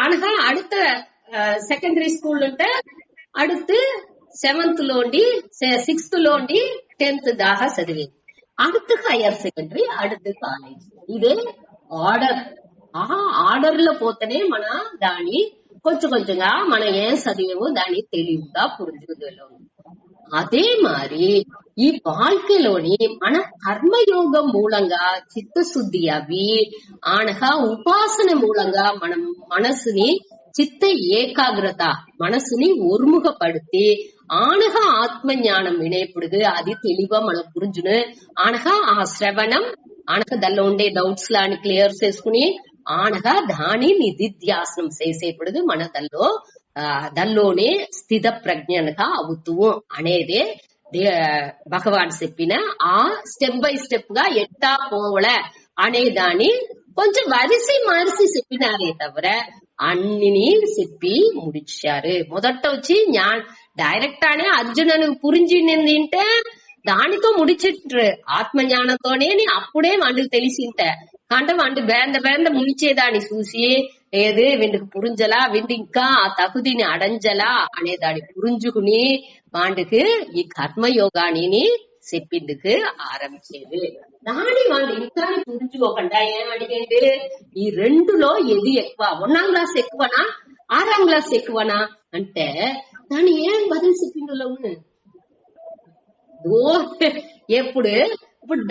అనగా அடுத்த సెకండరీ స్కూల్ ఉంటే அடுத்து 7th లో ఉండి 6th లో ఉండి 10th దాకా చదివేది. அடுத்து హైయర్ సెకండరీ அடுத்து కాలేజ్. ఇదే ఆర్డర్. ఆర్డర్ లో పోతేనే మన దాని కొంచెంగా మనం ఏం చదివేమో దాన్ని తెలివిగా పురుజుగలం. అదే మరి ఈ வாழ்க்கைలోని మన కర్మయోగం మూలంగా చిత్తశుద్ధి అవి అనగా ఉపాసన మూలంగా మనం మనసుని చిత్త ఏకాగ్రత మనసుని ஒருமுகப்படுத்தி ஆனகா ஆத்ம ஞானம் வினைப்படுது అది తెలివ మన పురుజును అనగా ఆ శ్రవణం అనగా దానిలో ఉండే డౌట్స్ లాని క్లియర్ చేసుకుని అనగా దాని నిధిధ్యాసనం చేసేప్పుడు మన దానిలోనే స్థిత ప్రజ్ఞనగా అవుతూ అనేదే భగవాన్ చెప్పిన ఆ స్టెప్ బై స్టెప్ గా ఎట్టా పోవల అనే దాన్ని కొంచెం మార్చి చెప్పినారే తవిర అన్ని చెప్పి ముడిచారు. మొదట వచ్చి డైరెక్ట్ అనే అర్జునను పురించిందంటే దానితో ముడిచిట్రు ఆత్మజ్ఞానంతోనే అప్పుడే వాడికి తెలిసింట అంటే వాడి బేంద ముడిచేదాన్ని చూసి ఏది వీడికి పురింజలా వీడి ఇంకా ఆ తగుదిని అడంజలా అనే దాన్ని పురింజుకుని వాడికి ఈ కర్మయోగాన్ని చెప్పిందుకు ఆరంభించేది. దాని వాడు ఇంకా పురించుకోకుండా ఏమడిగేది ఈ రెండులో ఏది ఎక్కువ 1వ క్లాస్ ఎక్కువనా 6వ క్లాస్ ఎక్కువనా అంటే దాన్ని ఏం బదులు చెప్పిందో ఇప్పుడు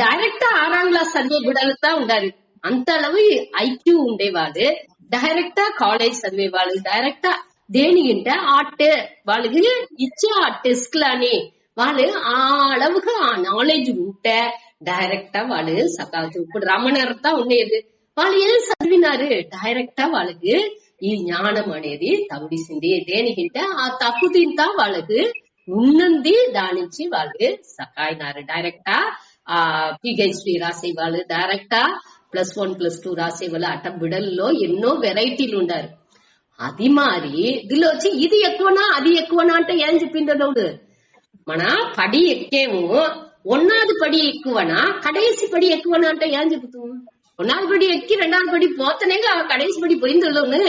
డైరెక్ట్ 6వ క్లాస్ చదివే బిడ్డలతో ఉండాలి. అంతஅளவு ఐక్యూ ఉండేవాళ్ళు డైరెక్ట్ కాలేజ్ చదివేవాళ్ళు డైరెక్ట్ దేనికంటే వాళ్ళకి ఇచ్చే ఆ టెస్ట్లని వాళ్ళు ఆ அளவுக்கு ఆ నాలెడ్జ్ ఉంటే డైరెక్ట్ వాళ్ళు సకాదు. ఇప్పుడు రమణర్తా ఉండేది వాళ్ళు ఏం చదివినారు డైరెక్ట్ వాళ్ళకి ఈ జ్ఞానం అనేది తవిడిసింది. దేనికంటే ఆ తప్పు తింటా వాళ్ళకి ఉన్నది దాని నుంచి వాళ్ళు సకాయినారు. డైరెక్ట్ పిహెచ్డి రాసేవాళ్ళు డైరెక్ట్ +1 +2 రాసేవాళ్ళు అట్ట బిడల్లో ఎన్నో వెరైటీలు ఉండారు. అది మారి దీనిలో వచ్చి ఇది ఎక్కువనా అది ఎక్కువనా అంటే ఏం చెప్పిందో మన పడి ఎక్కేమో 1வது పడి ఎక్కువనా కడేసి పడి ఎక్కువనా అంటే ఏం చెబుతూ 1வது పడి ఎక్కి 2வது పడి పోతనే కడేసి పడి పోయిందోను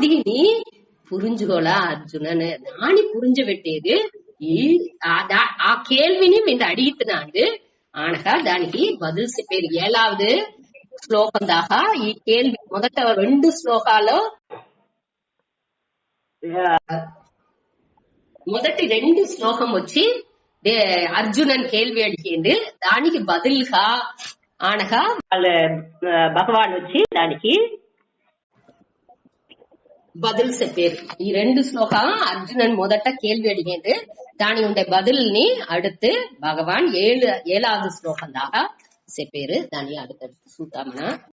దీన్ని పురించుకోలా అర్జునను దాన్ని పురించబెట్టేది ఆ కేள்விని మీరు అడిగితున్నాడు అనగా దానికి బదులు చెప్పేది 7வது శ్లోకం దాకా ఈ కేள்வி మొదట 2 శ్లోకాలు మొదటి 2 శ్లోకం వచ్చి అర్జునన్ కేள்வி అడిగింది దానికి బదులుగా అనగా భగవాన్ వచ్చి దానికి బదులు చెప్పారు. ఈ 2 శ్లోకాలు అర్జునన్ మొదట కేள்வி అడిగింది దాని ఉండే బదుల్ని அடுத்து భగవాన్ 7வது శ్లోకం దాకా చెప్పారు. దాన్ని அடுத்த చూద్దామనా.